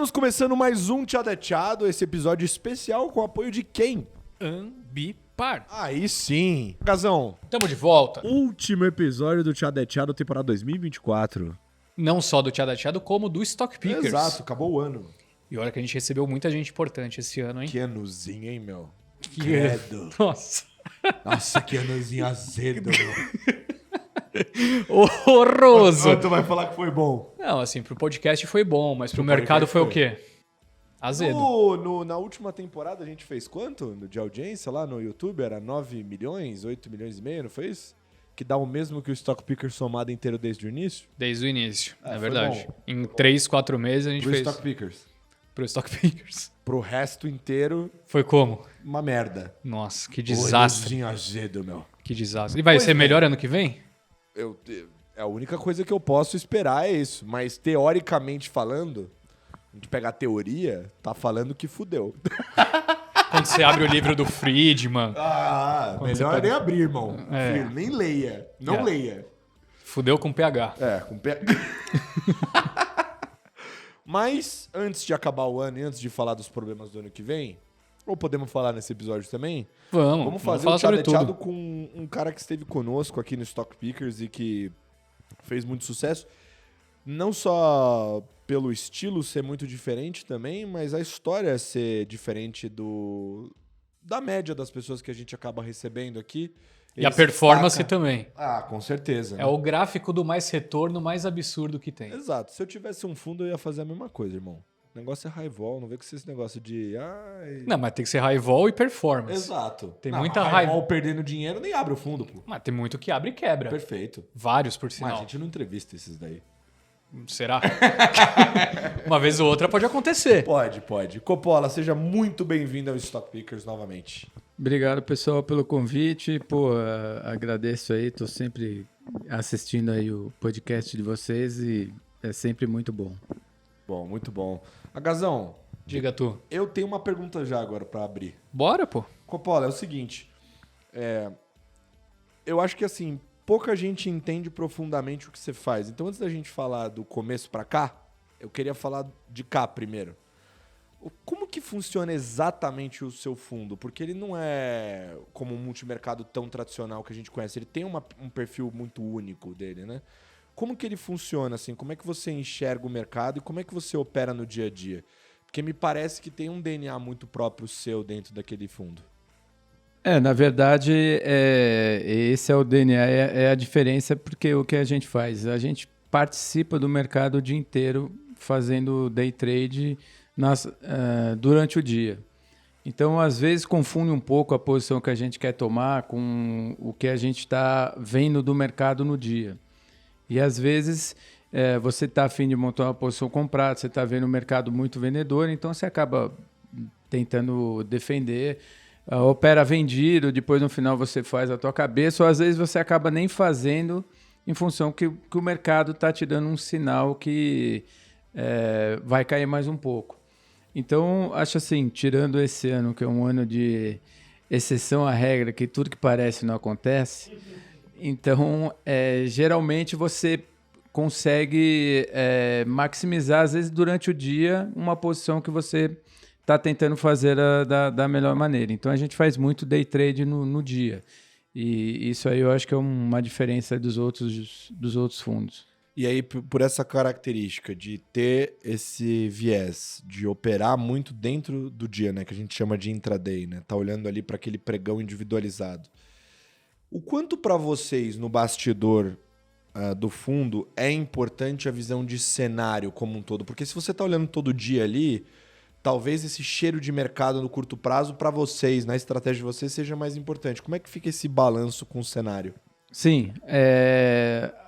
Estamos começando mais um Tchadeteado, esse episódio especial com o apoio de quem? Ambipar. Aí sim. Gazão, Tamo de volta. último episódio do Tchadeteado, temporada 2024. Não só do Tchadeteado, como do Stock Pickers. Exato, acabou o ano. E olha que a gente recebeu muita gente importante esse ano, hein? Que anozinho, hein, meu? Que- Credo. Nossa. Nossa, que anozinho azedo, meu. Horroroso. Tu vai falar que foi bom. Não, assim, pro podcast foi bom, mas pro Pro mercado podcast foi o foi. quê? Azedo. Na última temporada a gente fez quanto de audiência lá no YouTube? Era 9 milhões, 8 milhões e meio, não foi isso? Que dá o mesmo que o Stock Picker somado inteiro desde o início? Desde o início, é foi verdade. bom. Em 3, 4 meses a gente Pro fez Stock Pickers. pro Stock Pickers. Pro resto inteiro, Foi como? uma merda. Nossa, que desastre. Anozinho azedo, meu. Que desastre. E vai Pois ser é. melhor ano que vem? A única coisa que eu posso esperar é isso. Mas teoricamente falando, a gente pegar a teoria, tá falando que fudeu. Quando você abre o livro do Friedman, Melhor você pega- nem abrir, irmão. É. Filho, nem leia. Não É. leia. fudeu com PH. Com pé. Mas, antes de acabar o ano e antes de falar dos problemas do ano que vem, ou podemos falar nesse episódio também, vamos fazer falar um sobre Tchadeteado tudo. com um cara que esteve conosco aqui no Stock Pickers e que fez muito sucesso. Não só pelo estilo ser muito diferente também, mas a história ser diferente da média das pessoas que a gente acaba recebendo aqui. E a Ele se performance destaca- também. Com certeza. É o gráfico do mais retorno mais absurdo que tem. Exato. Se eu tivesse um fundo, eu ia fazer a mesma coisa, irmão. O negócio é high vol, não vê que esse negócio de... Não, mas tem que ser high vol e performance. Exato. Tem Não, muita high raiva. vol perdendo dinheiro, nem abre o fundo, pô. Mas tem muito que abre e quebra. Perfeito. Vários, por Mas sinal. a gente não entrevista esses daí. Será? Uma vez ou outra pode acontecer. Pode. Coppola, seja muito bem-vindo ao Stock Pickers novamente. Obrigado, pessoal, pelo convite. Pô, agradeço aí, tô sempre assistindo aí o podcast de vocês e é sempre muito bom. Bom, muito bom. Agazão, Diga tu. eu tenho uma pergunta já agora pra abrir. Bora, pô. Coppola, é o seguinte. Eu acho que, assim, pouca gente entende profundamente o que você faz. Então, antes da gente falar do começo pra cá, eu queria falar de cá primeiro. Como que funciona exatamente o seu fundo? Porque ele não é como um multimercado tão tradicional que a gente conhece. Ele tem um perfil muito único dele, né? Como que ele funciona, assim? Como é que você enxerga o mercado e como é que você opera no dia a dia? Porque me parece que tem um DNA muito próprio seu dentro daquele fundo. Na verdade, esse é o DNA, é a diferença, porque o que a gente faz? A gente participa do mercado o dia inteiro fazendo day trade durante o dia. Então, às vezes, confunde um pouco a posição que a gente quer tomar com o que a gente está vendo do mercado no dia. E, às vezes, você está afim de montar uma posição comprada, você está vendo o mercado muito vendedor, então você acaba tentando defender, opera vendido, depois no final você faz a tua cabeça, ou às vezes você acaba nem fazendo em função que o mercado está te dando um sinal que vai cair mais um pouco. Então, acho assim, tirando esse ano, que é um ano de exceção à regra, que tudo que parece não acontece, então, geralmente você consegue maximizar, às vezes, durante o dia, uma posição que você está tentando fazer da melhor maneira. Então, a gente faz muito day trade no dia. E isso aí eu acho que é uma diferença dos outros fundos. E aí, por essa característica de ter esse viés, de operar muito dentro do dia, né? Que a gente chama de intraday, né? Tá olhando ali para aquele pregão individualizado. O quanto para vocês, no bastidor do fundo, é importante a visão de cenário como um todo? Porque se você tá olhando todo dia ali, talvez esse cheiro de mercado no curto prazo, para vocês, na estratégia de vocês, seja mais importante. Como é que fica esse balanço com o cenário? Sim,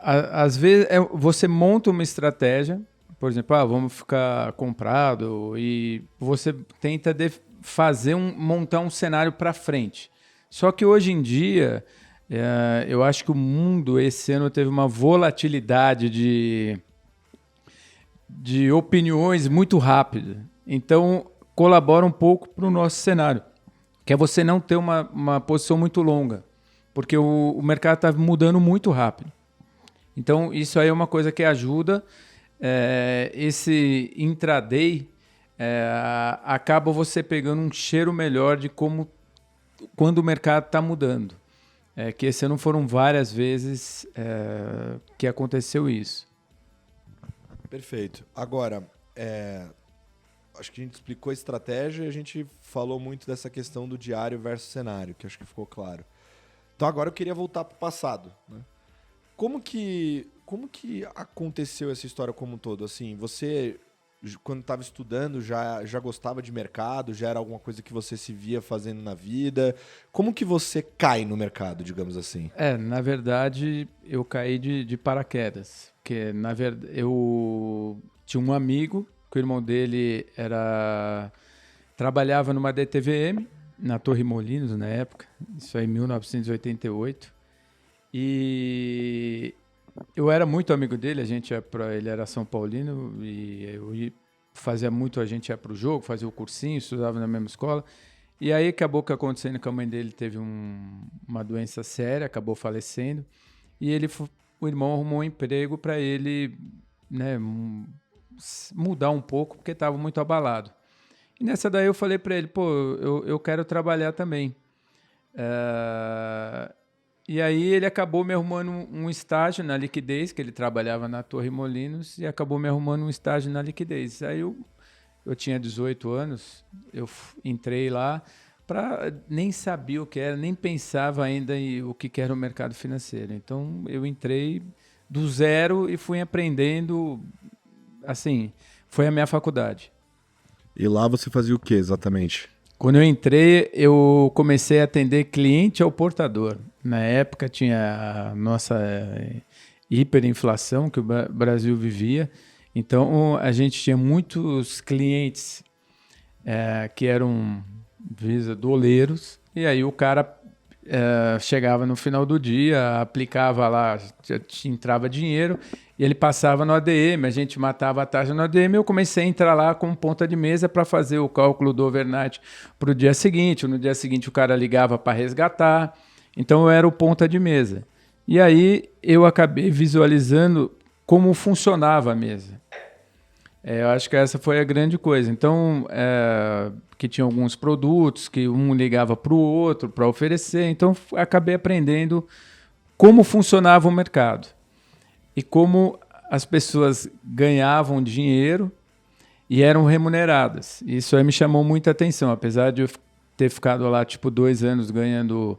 às vezes você monta uma estratégia, por exemplo, vamos ficar comprado e você tenta montar um cenário para frente. Só que hoje em dia, eu acho que o mundo esse ano teve uma volatilidade de opiniões muito rápida. Então, colabora um pouco para o nosso cenário, que é você não ter uma posição muito longa. Porque o mercado está mudando muito rápido. Então, isso aí é uma coisa que ajuda. Esse intraday acaba você pegando um cheiro melhor de quando o mercado está mudando. Que esse ano foram várias vezes que aconteceu isso. Perfeito. Agora, acho que a gente explicou a estratégia e a gente falou muito dessa questão do diário versus cenário, que acho que ficou claro. Então agora eu queria voltar para o passado, né? Como que aconteceu essa história como um todo? Assim, você, quando estava estudando, já gostava de mercado? Já era alguma coisa que você se via fazendo na vida? Como que você cai no mercado, digamos assim? Na verdade, eu caí de paraquedas. Porque, na verdade, eu tinha um amigo, que o irmão dele trabalhava numa DTVM, na Torre Molinos, na época. Isso aí em 1988. E eu era muito amigo dele, ele era São Paulino e a gente ia para o jogo, fazia o cursinho, estudava na mesma escola. E aí acabou que acontecendo que a mãe dele teve uma doença séria, acabou falecendo. E o irmão arrumou um emprego para ele, né, mudar um pouco, porque estava muito abalado. E nessa daí eu falei para ele, pô, eu quero trabalhar também. E aí ele acabou me arrumando um estágio na Liquidez, que ele trabalhava na Torre Molinos, e acabou me arrumando um estágio na Liquidez. Aí eu tinha 18 anos, eu entrei lá, nem sabia o que era, nem pensava ainda em o que era o mercado financeiro. Então eu entrei do zero e fui aprendendo, assim, foi a minha faculdade. E lá você fazia o que exatamente? Quando eu entrei, eu comecei a atender cliente ao portador. Na época tinha a nossa hiperinflação que o Brasil vivia. Então a gente tinha muitos clientes que eram doleiros. E aí o cara chegava no final do dia, aplicava lá, entrava dinheiro e ele passava no ADM, a gente matava a taxa no ADM. Eu comecei a entrar lá como ponta de mesa para fazer o cálculo do overnight para o dia seguinte. No dia seguinte o cara ligava para resgatar, então eu era o ponta de mesa. E aí eu acabei visualizando como funcionava a mesa. Eu acho que essa foi a grande coisa. Então, que tinha alguns produtos que um ligava para o outro para oferecer. Então, acabei aprendendo como funcionava o mercado e como as pessoas ganhavam dinheiro e eram remuneradas. Isso aí me chamou muita atenção, apesar de eu ter ficado lá tipo 2 anos ganhando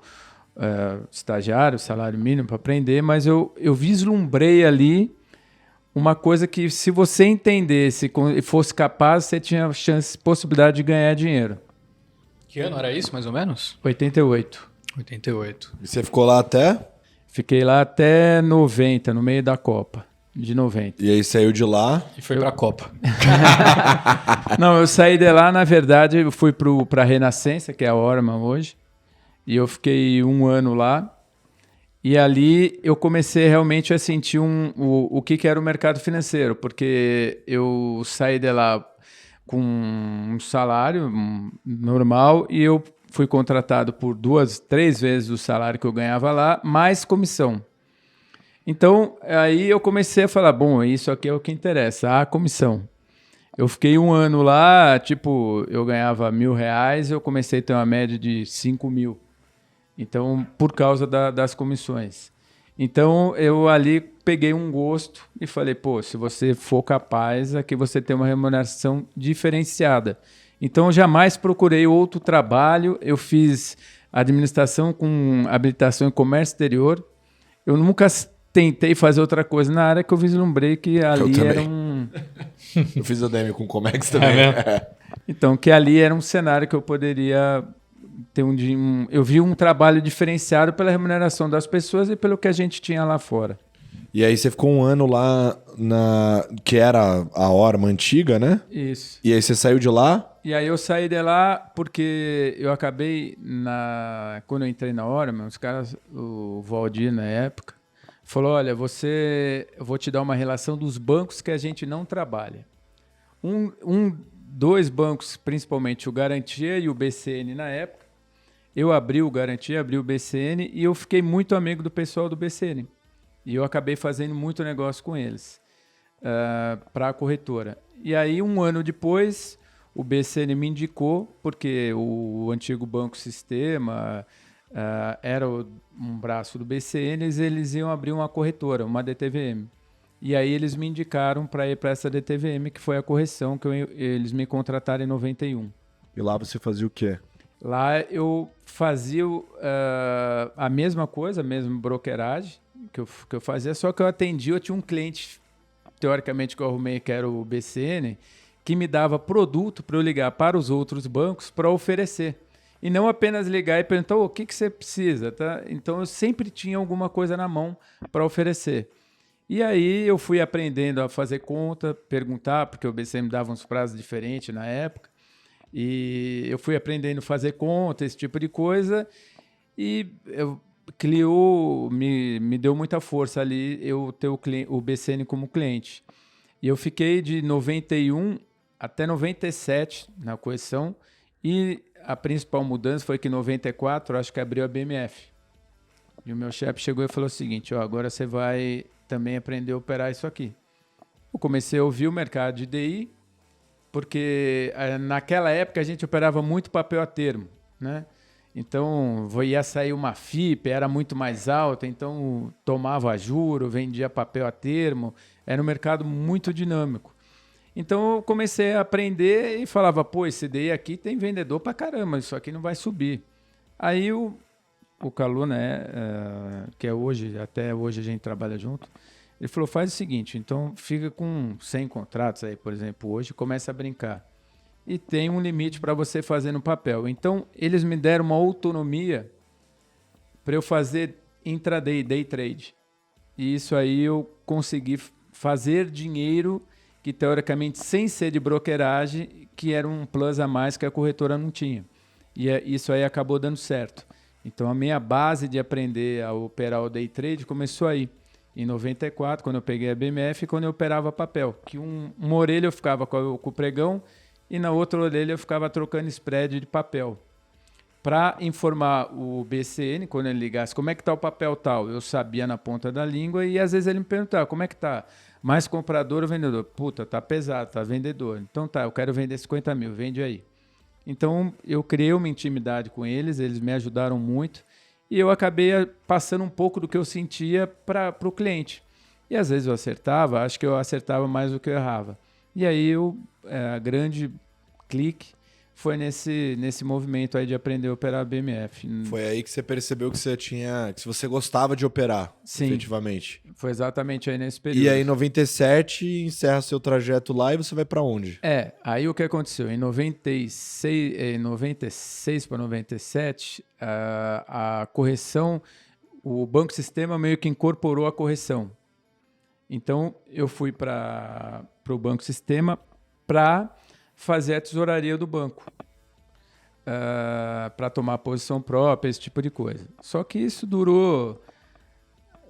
estagiário, salário mínimo para aprender, mas eu vislumbrei ali uma coisa que, se você entendesse e fosse capaz, você tinha possibilidade de ganhar dinheiro. Que ano era isso, mais ou menos? 88. 88. E você ficou lá até? Fiquei lá até 90, no meio da Copa de 90. E aí saiu de lá? E foi pra Copa. Não, eu saí de lá, na verdade, eu fui pra Renascença, que é a Orman hoje, e eu fiquei 1 ano lá. E ali eu comecei realmente a sentir o que era o mercado financeiro, porque eu saí de lá com um salário normal e eu fui contratado por 2, 3 vezes o salário que eu ganhava lá, mais comissão. Então, aí eu comecei a falar, bom, isso aqui é o que interessa, a comissão. Eu fiquei 1 ano lá, tipo, eu ganhava R$1.000, eu comecei a ter uma média de 5.000. Então, por causa das comissões. Então, eu ali peguei um gosto e falei, pô, se você for capaz, aqui você tem uma remuneração diferenciada. Então, eu jamais procurei outro trabalho. Eu fiz administração com habilitação em comércio exterior. Eu nunca tentei fazer outra coisa na área, que eu vislumbrei que ali era um... Eu fiz ADM com Comex também. Então, que ali era um cenário que eu poderia... eu vi um trabalho diferenciado pela remuneração das pessoas e pelo que a gente tinha lá fora. E aí você ficou 1 ano lá que era a Orman antiga, né? Isso. E aí você saiu de lá? E aí eu saí de lá porque eu acabei, quando eu entrei na Orman, os caras, o Valdir na época, falou, olha, eu vou te dar uma relação dos bancos que a gente não trabalha. 2 bancos, principalmente o Garantia e o BCN na época. Eu abri o Garantia, abri o BCN e eu fiquei muito amigo do pessoal do BCN. E eu acabei fazendo muito negócio com eles para a corretora. E aí, 1 ano depois, o BCN me indicou, porque o antigo Banco Sistema era um braço do BCN, eles iam abrir uma corretora, uma DTVM. E aí eles me indicaram para ir para essa DTVM, que foi a correção que eles me contrataram em 91. E lá você fazia o quê? Lá eu fazia a mesma coisa, a mesma brokeragem que eu fazia, só que eu tinha um cliente, teoricamente, que eu arrumei, que era o BCN, que me dava produto para eu ligar para os outros bancos para oferecer. E não apenas ligar e perguntar, o que você precisa? Tá? Então eu sempre tinha alguma coisa na mão para oferecer. E aí eu fui aprendendo a fazer conta, perguntar, porque o BCN me dava uns prazos diferentes na época. E eu fui aprendendo a fazer conta, esse tipo de coisa. E Clio me deu muita força ali eu ter o BCN como cliente. E eu fiquei de 91 até 97 na correção. E a principal mudança foi que em 94, acho que abriu a BMF. E o meu chefe chegou e falou o seguinte, agora você vai também aprender a operar isso aqui. Eu comecei a ouvir o mercado de DI, porque naquela época a gente operava muito papel a termo, né? Então ia sair uma FIP, era muito mais alta, então tomava juro, vendia papel a termo, era um mercado muito dinâmico. Então eu comecei a aprender e falava, pô, esse DI aqui tem vendedor pra caramba, isso aqui não vai subir. Aí o Calu, né, que é hoje, até hoje a gente trabalha junto, ele falou, faz o seguinte, então fica com 100 contratos aí, por exemplo, hoje, começa a brincar. E tem um limite para você fazer no papel. Então, eles me deram uma autonomia para eu fazer intraday, day trade. E isso aí eu consegui fazer dinheiro que, teoricamente, sem ser de brokeragem, que era um plus a mais que a corretora não tinha. E isso aí acabou dando certo. Então, a minha base de aprender a operar o day trade começou aí. Em 94, quando eu peguei a BMF, quando eu operava papel. Que uma orelha eu ficava com o pregão e na outra orelha eu ficava trocando spread de papel. Para informar o BCN, quando ele ligasse, como é que está o papel tal? Eu sabia na ponta da língua e às vezes ele me perguntava, como é que está? Mais comprador ou vendedor? Puta, tá pesado, tá vendedor. Então tá, eu quero vender 50 mil, vende aí. Então eu criei uma intimidade com eles me ajudaram muito. E eu acabei passando um pouco do que eu sentia para o cliente. E às vezes eu acertava, acho que eu acertava mais do que eu errava. E aí a grande clique foi nesse movimento aí de aprender a operar BMF. Foi aí que você percebeu que que você gostava de operar, Sim, efetivamente. Foi exatamente aí nesse período. E aí em 97 encerra seu trajeto lá e você vai para onde? Aí o que aconteceu? Em 96 para 97, a correção, o Banco Sistema meio que incorporou a correção. Então, eu fui para o Banco Sistema para fazer a tesouraria do banco, para tomar posição própria, esse tipo de coisa. Só que isso durou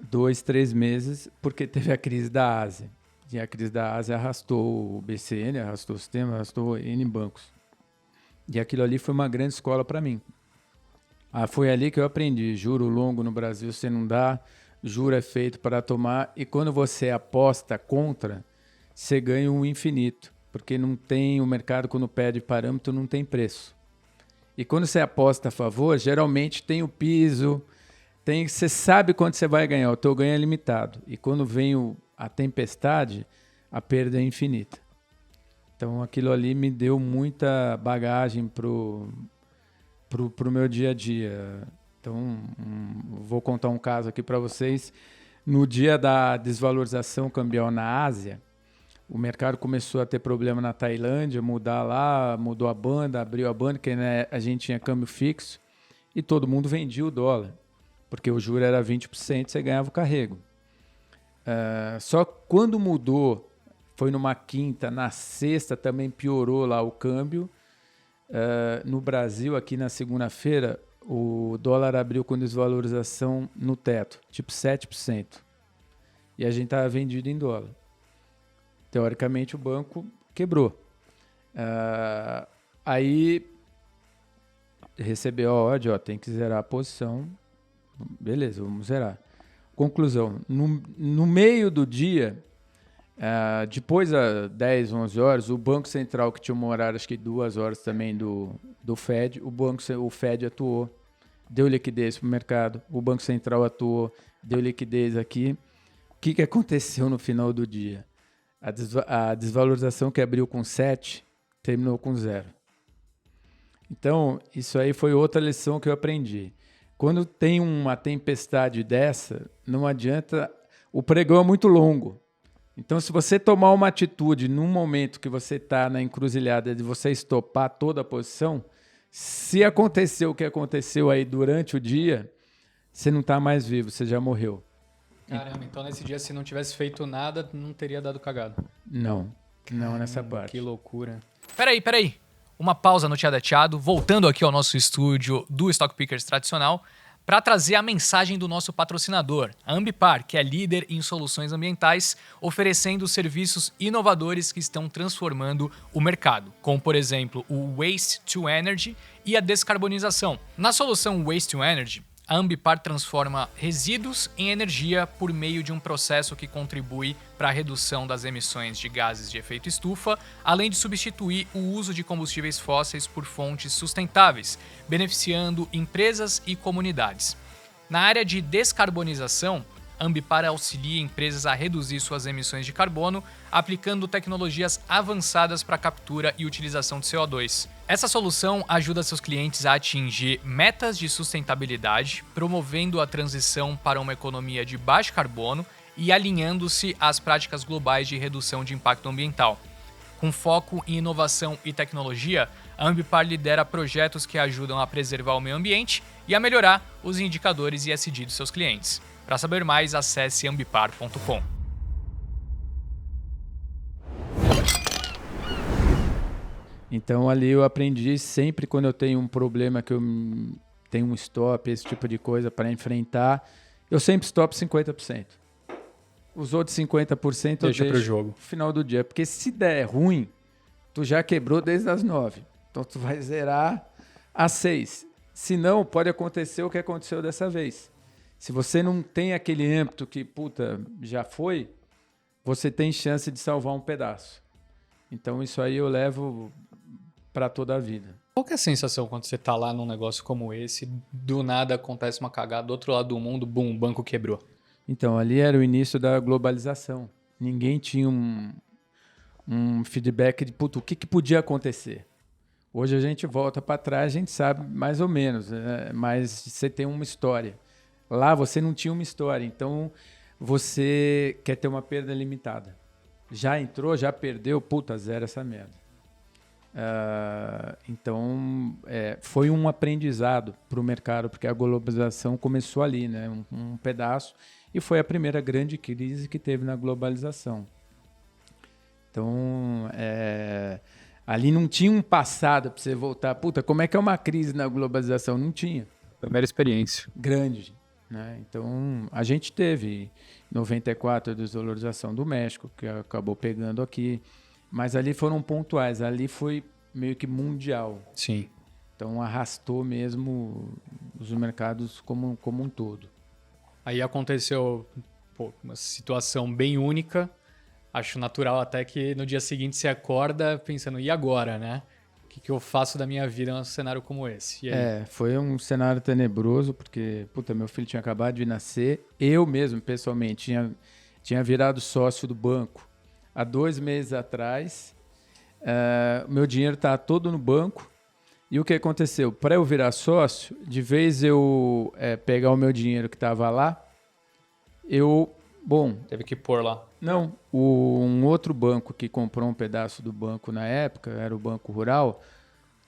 2, 3 meses, porque teve a crise da Ásia. E a crise da Ásia arrastou o BCN, arrastou o sistema, arrastou N bancos. E aquilo ali foi uma grande escola para mim. Foi ali que eu aprendi. Juro longo no Brasil você não dá, juro é feito para tomar. E quando você aposta contra, você ganha um infinito. Porque não tem o mercado, quando perde parâmetro, não tem preço. E quando você aposta a favor, geralmente tem o piso, você sabe quanto você vai ganhar, o teu ganho é limitado. E quando vem a tempestade, a perda é infinita. Então aquilo ali me deu muita bagagem pro meu dia a dia. Então vou contar um caso aqui para vocês. No dia da desvalorização cambial na Ásia, o mercado começou a ter problema na Tailândia, mudou a banda, abriu a banda, que né, a gente tinha câmbio fixo e todo mundo vendia o dólar, porque o juro era 20%, você ganhava o carrego. Só quando mudou, foi numa quinta, na sexta também piorou lá o câmbio. No Brasil, aqui na segunda-feira, o dólar abriu com desvalorização no teto, tipo 7%. E a gente estava vendido em dólar. Teoricamente, o banco quebrou. Aí recebeu a ordem, tem que zerar a posição. Beleza, vamos zerar. Conclusão, no meio do dia, Depois, às 10, 11 horas, o Banco Central, que tinha um horário, acho que 2 horas também do Fed, o Fed atuou, deu liquidez para o mercado, o Banco Central atuou, deu liquidez aqui. O que aconteceu no final do dia? A desvalorização que abriu com 7, terminou com 0. Então, isso aí foi outra lição que eu aprendi. Quando tem uma tempestade dessa, não adianta... O pregão é muito longo. Então, se você tomar uma atitude num momento que você está na encruzilhada de você estopar toda a posição, se aconteceu o que aconteceu aí durante o dia, você não está mais vivo, você já morreu. Caramba, então nesse dia, se não tivesse feito nada, não teria dado cagada. Não nessa parte. Que loucura. Peraí. Uma pausa no Tchadateado, voltando aqui ao nosso estúdio do Stock Pickers tradicional, para trazer a mensagem do nosso patrocinador, a Ambipar, que é líder em soluções ambientais, oferecendo serviços inovadores que estão transformando o mercado, como, por exemplo, o Waste to Energy e a descarbonização. Na solução Waste to Energy, a Ambipar transforma resíduos em energia por meio de um processo que contribui para a redução das emissões de gases de efeito estufa, além de substituir o uso de combustíveis fósseis por fontes sustentáveis, beneficiando empresas e comunidades. Na área de descarbonização, a Ambipar auxilia empresas a reduzir suas emissões de carbono, aplicando tecnologias avançadas para a captura e utilização de CO2. Essa solução ajuda seus clientes a atingir metas de sustentabilidade, promovendo a transição para uma economia de baixo carbono e alinhando-se às práticas globais de redução de impacto ambiental. Com foco em inovação e tecnologia, a Ambipar lidera projetos que ajudam a preservar o meio ambiente e a melhorar os indicadores ESG dos seus clientes. Para saber mais, acesse ambipar.com. Então, ali eu aprendi sempre quando eu tenho um problema que eu tenho um stop, esse tipo de coisa para enfrentar, eu sempre stop 50%. Os outros 50% Deixa eu pro deixo jogo. no final do dia. Porque se der ruim, tu já quebrou desde as 9. Então, tu vai zerar às 6. Se não, pode acontecer o que aconteceu dessa vez. Se você não tem aquele âmbito que, puta, já foi, você tem chance de salvar um pedaço. Então, isso aí eu levo para toda a vida. Qual que é a sensação quando você tá lá num negócio como esse, do nada acontece uma cagada, do outro lado do mundo, bum, o banco quebrou? Então, ali era o início da globalização. Ninguém tinha um feedback de, puta, o que podia acontecer. Hoje a gente volta para trás, a gente sabe mais ou menos, né? Mas você tem uma história. Lá você não tinha uma história, então você quer ter uma perda limitada. Já entrou, já perdeu, puta, zero essa merda. Então, foi um aprendizado para o mercado, porque a globalização começou ali, né? Um pedaço, e foi a primeira grande crise que teve na globalização. Então, ali não tinha um passado para você voltar. Puta, como é que é uma crise na globalização? Não tinha. Primeira experiência. Grande. Né? Então, a gente teve em 94 a desvalorização do México, que acabou pegando aqui, mas ali foram pontuais, ali foi meio que mundial. Sim. Então, arrastou mesmo os mercados como um todo. Aí aconteceu uma situação bem única, acho natural até que no dia seguinte você acorda pensando, e agora, né? O que eu faço da minha vida num cenário como esse? E aí? Foi um cenário tenebroso, porque, puta, meu filho tinha acabado de nascer. Eu mesmo, pessoalmente, tinha virado sócio do banco há 2 meses atrás. Meu dinheiro estava todo no banco. E o que aconteceu? Para eu virar sócio, de vez eu pegar o meu dinheiro que estava lá, Teve que pôr lá. Não, um outro banco que comprou um pedaço do banco na época, era o Banco Rural,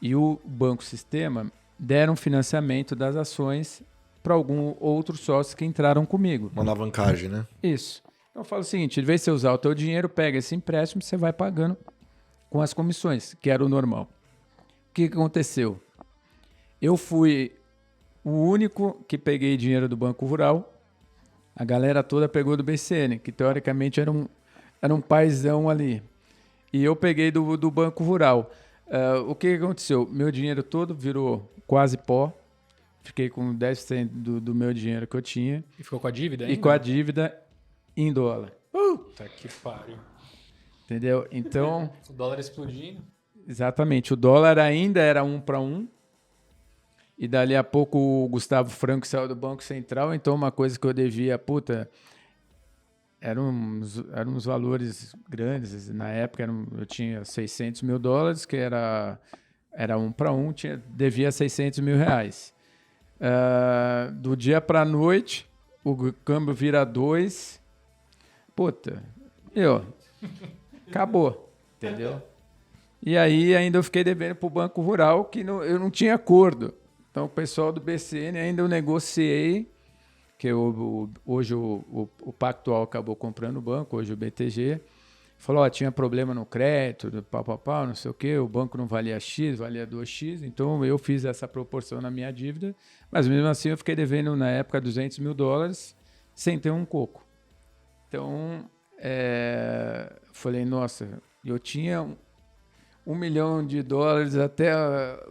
e o Banco Sistema deram financiamento das ações para algum outro sócio que entraram comigo. Uma alavancagem, né? Isso. Então eu falo o seguinte, de vez de você usar o teu dinheiro, pega esse empréstimo e você vai pagando com as comissões, que era o normal. O que aconteceu? Eu fui o único que peguei dinheiro do Banco Rural. A galera toda pegou do BCN, que teoricamente era um paizão ali. E eu peguei do Banco Rural. O que aconteceu? Meu dinheiro todo virou quase pó. Fiquei com 10% do meu dinheiro que eu tinha. E ficou com a dívida ainda? E com a dívida em dólar. Puta que pariu. Entendeu? Então, O dólar explodindo. exatamente, o dólar ainda era 1 para 1. E dali a pouco o Gustavo Franco saiu do Banco Central, então uma coisa que eu devia, eram uns valores grandes. Na época eu tinha $600 mil, que era 1 para 1, devia $600 mil. Do dia para a noite, o câmbio vira 2. Acabou, entendeu? E aí ainda eu fiquei devendo para o Banco Rural, que eu não tinha acordo. Então, o pessoal do BCN ainda eu negociei, que hoje o Pactual acabou comprando o banco, hoje o BTG. Falou, tinha problema no crédito, não sei o quê, o banco não valia X, valia 2X, então eu fiz essa proporção na minha dívida, mas mesmo assim eu fiquei devendo na época $200 mil sem ter um coco. Então, falei, nossa, eu tinha $1 milhão até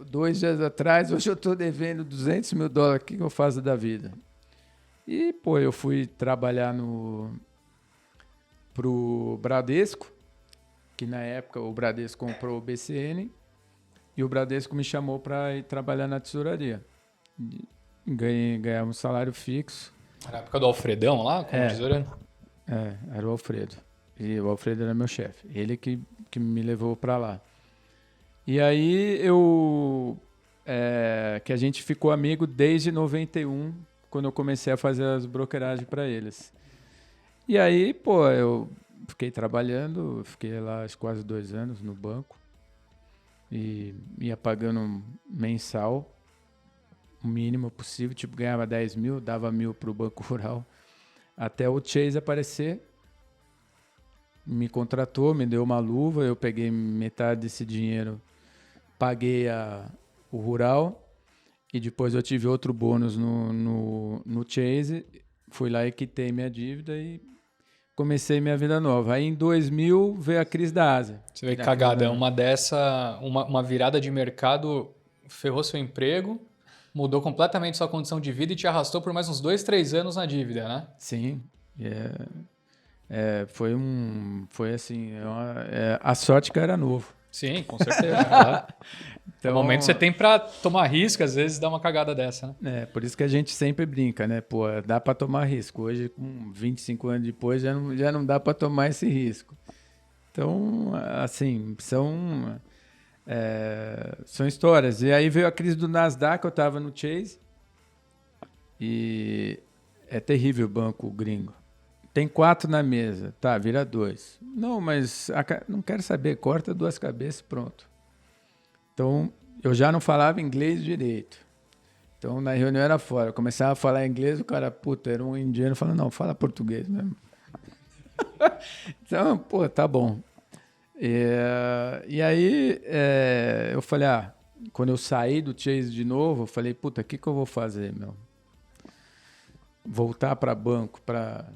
2 dias atrás, hoje eu estou devendo $200 mil, o que eu faço da vida? E, eu fui trabalhar pro Bradesco, que na época o Bradesco comprou o BCN, e o Bradesco me chamou para ir trabalhar na tesouraria. Ganhava um salário fixo. Na época do Alfredão lá, como tesoureiro? Era o Alfredo. E o Alfredo era meu chefe. Ele que me levou para lá. E aí que a gente ficou amigo desde 91, quando eu comecei a fazer as brokeragens para eles. E aí, eu fiquei trabalhando, fiquei lá quase 2 anos no banco e ia pagando mensal, o mínimo possível, ganhava 10 mil, dava 1.000 para o Banco Rural, até o Chase aparecer, me contratou, me deu uma luva, eu peguei metade desse dinheiro, paguei o Rural e depois eu tive outro bônus no Chase, fui lá e quitei minha dívida e comecei minha vida nova. Aí em 2000 veio a crise da Ásia. Você vê que cagada, uma virada de mercado ferrou seu emprego, mudou completamente sua condição de vida e te arrastou por mais uns 2, 3 anos na dívida, né? Sim. Foi assim, a sorte que eu era novo. Sim, com certeza. Claro. Então, no momento você tem para tomar risco, às vezes dá uma cagada dessa, né? Por isso que a gente sempre brinca, né? Dá para tomar risco. Hoje, com 25 anos depois, já não dá para tomar esse risco. Então, assim, são histórias. E aí veio a crise do Nasdaq, eu estava no Chase. E é terrível o banco gringo. Tem 4 na mesa, tá, vira 2. Não, mas não quero saber, corta 2 cabeças, pronto. Então, eu já não falava inglês direito. Então, na reunião era fora. Eu começava a falar inglês, o cara, era um indiano, falando, não, fala português mesmo. Então, tá bom. E aí, eu falei, quando eu saí do Chase de novo, eu falei, o que eu vou fazer, meu? Voltar para banco, para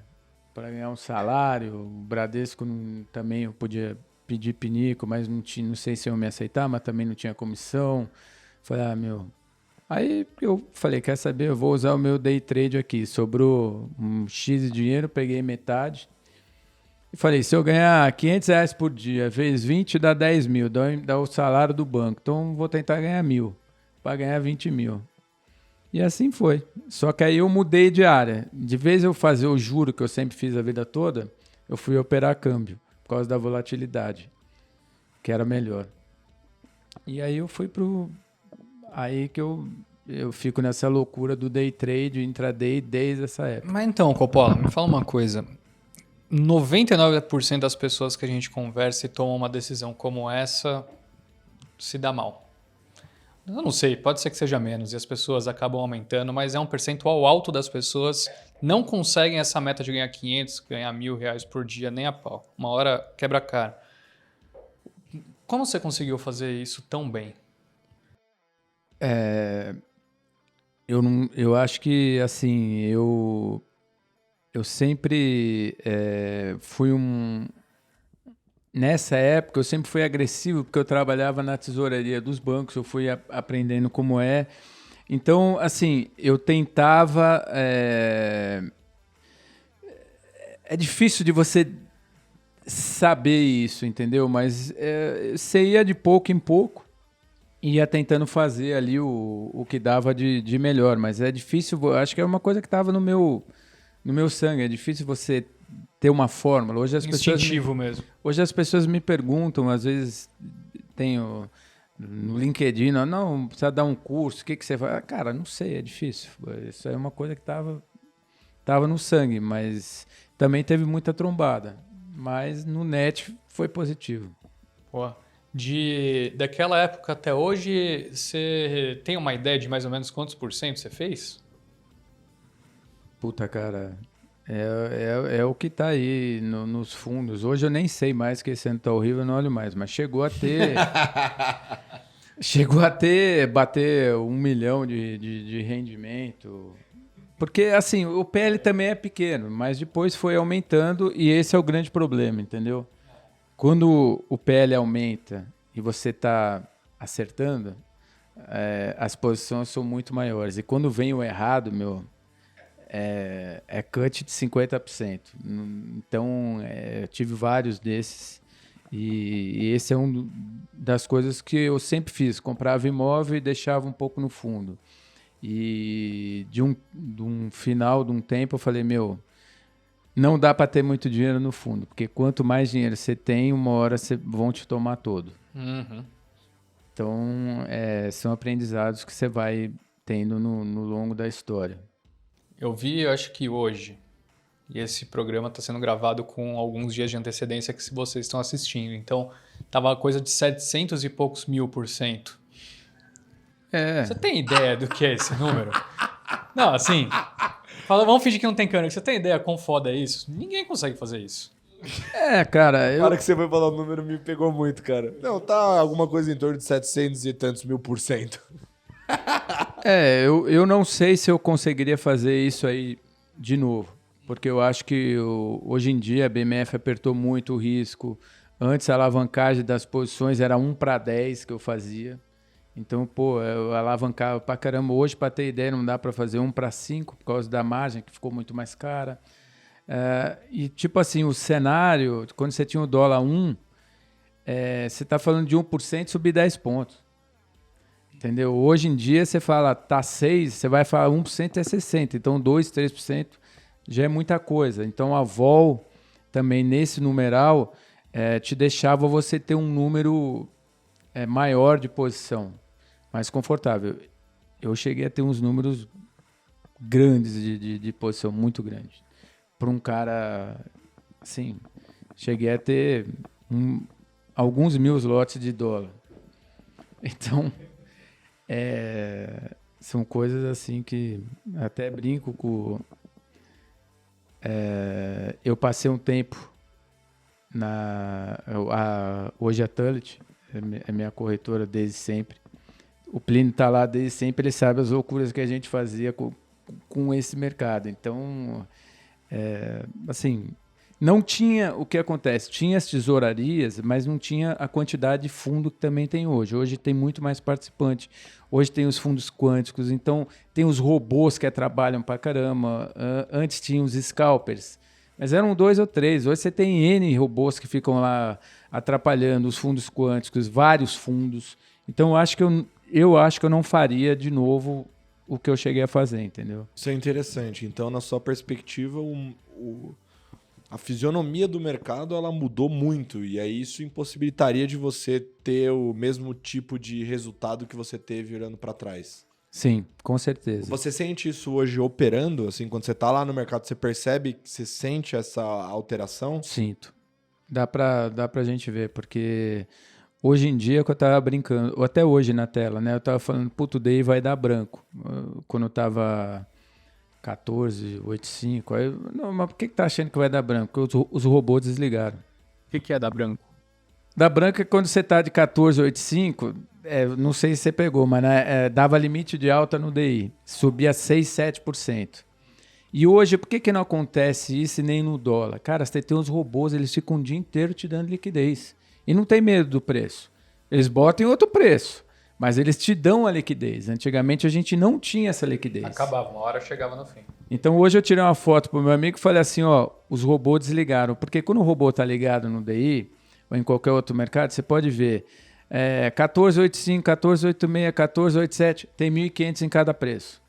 ganhar um salário. O Bradesco também eu podia pedir pinico, mas não sei se eu me aceitar, mas também não tinha comissão. Falei, Aí eu falei, quer saber, eu vou usar o meu day trade aqui. Sobrou um X de dinheiro, peguei metade. E falei, se eu ganhar R$500 por dia, vezes 20 dá 10 mil, dá o salário do banco. Então vou tentar ganhar 1.000, para ganhar 20 mil. E assim foi. Só que aí eu mudei de área. De vez eu fazer o juro que eu sempre fiz a vida toda, eu fui operar câmbio, por causa da volatilidade, que era melhor. E aí eu fui Aí que eu fico nessa loucura do day trade, intraday, desde essa época. Mas então, Coppola, me fala uma coisa. 99% das pessoas que a gente conversa e tomam uma decisão como essa se dá mal. Eu não sei, pode ser que seja menos e as pessoas acabam aumentando, mas é um percentual alto das pessoas não conseguem essa meta de ganhar 500, ganhar R$1.000 por dia, nem a pau. Uma hora quebra a cara. Como você conseguiu fazer isso tão bem? Eu acho que, assim, eu sempre fui Nessa época, eu sempre fui agressivo, porque eu trabalhava na tesouraria dos bancos, eu fui aprendendo como é. Então, assim, eu tentava... É difícil de você saber isso, entendeu? Mas você ia de pouco em pouco, ia tentando fazer ali o que dava de melhor. Mas é difícil, acho que é uma coisa que estava no meu sangue. É difícil você ter uma fórmula. Hoje Instintivo mesmo. Hoje as pessoas me perguntam, às vezes tenho no LinkedIn, não, precisa dar um curso, o que você faz? Cara, não sei, é difícil. Isso é uma coisa que tava no sangue, mas também teve muita trombada. Mas no net foi positivo. Pô, daquela época até hoje, você tem uma ideia de mais ou menos quantos por cento você fez? Puta, cara, é o que tá aí nos fundos. Hoje eu nem sei mais, que esse ano tá horrível, eu não olho mais, mas chegou a ter... bater 1 milhão de rendimento. Porque, assim, o PL também é pequeno, mas depois foi aumentando e esse é o grande problema, entendeu? Quando o PL aumenta e você está acertando, as posições são muito maiores. E quando vem o errado, é cut de 50%. Então, eu tive vários desses. E esse é uma das coisas que eu sempre fiz. Comprava imóvel e deixava um pouco no fundo. E de um final de um tempo eu falei, não dá para ter muito dinheiro no fundo, porque quanto mais dinheiro você tem, uma hora vão te tomar todo. Uhum. Então, são aprendizados que você vai tendo no longo da história. Eu acho que hoje, e esse programa está sendo gravado com alguns dias de antecedência que vocês estão assistindo, então tava coisa de 700 e poucos mil%. Você tem ideia do que é esse número? Não, assim, vamos fingir que não tem câmera. Você tem ideia quão foda é isso? Ninguém consegue fazer isso. Cara, Na hora que você foi falar o número, me pegou muito, cara. Não, tá alguma coisa em torno de 700 e tantos mil%. Eu não sei se eu conseguiria fazer isso aí de novo, porque eu acho que hoje em dia a BMF apertou muito o risco. Antes a alavancagem das posições era 1/10 que eu fazia. Então, eu alavancava pra caramba. Hoje, para ter ideia, não dá para fazer 1/5 por causa da margem, que ficou muito mais cara. E, tipo assim, o cenário, quando você tinha o dólar 1, você está falando de 1% subir 10 pontos. Entendeu? Hoje em dia, você fala, tá 6, você vai falar 1% é 60. Então, 2, 3% já é muita coisa. Então, a vol, também nesse numeral, te deixava você ter um número maior de posição, mais confortável. Eu cheguei a ter uns números grandes de posição, muito grandes. Para um cara, assim, cheguei a ter alguns mil lotes de dólar. Então, são coisas assim que até brinco com... eu passei um tempo hoje a Tullet, é minha corretora desde sempre. O Plínio está lá desde sempre, ele sabe as loucuras que a gente fazia com esse mercado. Então, assim, não tinha o que acontece. Tinha as tesourarias, mas não tinha a quantidade de fundo que também tem hoje. Hoje tem muito mais participante. Hoje tem os fundos quânticos, então tem os robôs que trabalham pra caramba. Antes tinha os scalpers, mas eram 2 ou 3. Hoje você tem N robôs que ficam lá atrapalhando os fundos quânticos, vários fundos. Então eu acho que eu não faria de novo o que eu cheguei a fazer, entendeu? Isso é interessante. Então, na sua perspectiva, a fisionomia do mercado ela mudou muito e aí isso impossibilitaria de você ter o mesmo tipo de resultado que você teve olhando para trás. Sim, com certeza. Você sente isso hoje operando? Assim, quando você está lá no mercado, você percebe que você sente essa alteração? Sinto. Dá pra gente ver, porque hoje em dia, que eu tava brincando, ou até hoje na tela, né? Eu tava falando, daí vai dar branco. Quando eu tava 14,85, aí, não, mas por que tá achando que vai dar branco? Porque os robôs desligaram. O que é dar branco? Dar branco é quando você tá de 14,85, não sei se você pegou, mas dava limite de alta no DI, subia 6, 7%. E hoje, por que não acontece isso e nem no dólar? Cara, você tem uns robôs, eles ficam o dia inteiro te dando liquidez. E não tem medo do preço. Eles botam em outro preço, mas eles te dão a liquidez. Antigamente a gente não tinha essa liquidez. Acabava, uma hora chegava no fim. Então hoje eu tirei uma foto pro meu amigo e falei assim, ó, os robôs desligaram. Porque quando o robô tá ligado no DI, ou em qualquer outro mercado, você pode ver 1485, 1486, 1487, tem 1.500 em cada preço.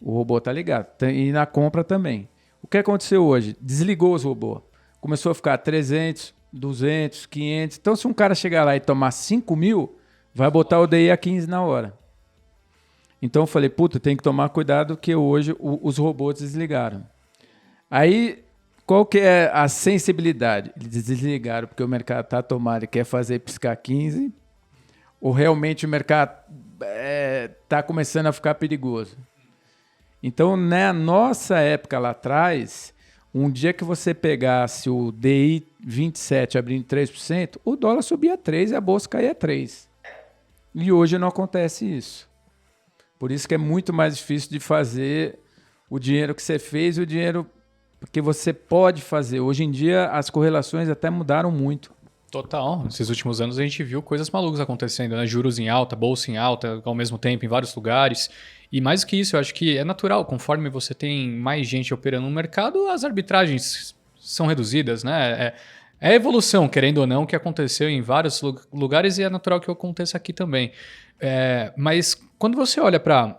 O robô tá ligado. E na compra também. O que aconteceu hoje? Desligou os robôs. Começou a ficar 300, 200, 500. Então se um cara chegar lá e tomar 5.000, vai botar o DI a 15 na hora. Então eu falei, puta, tem que tomar cuidado que hoje os robôs desligaram. Aí, qual que é a sensibilidade? Eles desligaram porque o mercado está tomado e quer fazer piscar 15, ou realmente o mercado está começando a ficar perigoso? Então, na nossa época lá atrás, um dia que você pegasse o DI 27 abrindo 3%, o dólar subia 3% e a bolsa caía 3%. E hoje não acontece isso. Por isso que é muito mais difícil de fazer o dinheiro que você fez e o dinheiro que você pode fazer. Hoje em dia, as correlações até mudaram muito. Total. Nesses últimos anos a gente viu coisas malucas acontecendo, né? Juros em alta, bolsa em alta, ao mesmo tempo em vários lugares. E mais do que isso, eu acho que é natural. Conforme você tem mais gente operando no mercado, as arbitragens são reduzidas, né? É a evolução, querendo ou não, que aconteceu em vários lugares e é natural que aconteça aqui também. Mas quando você olha para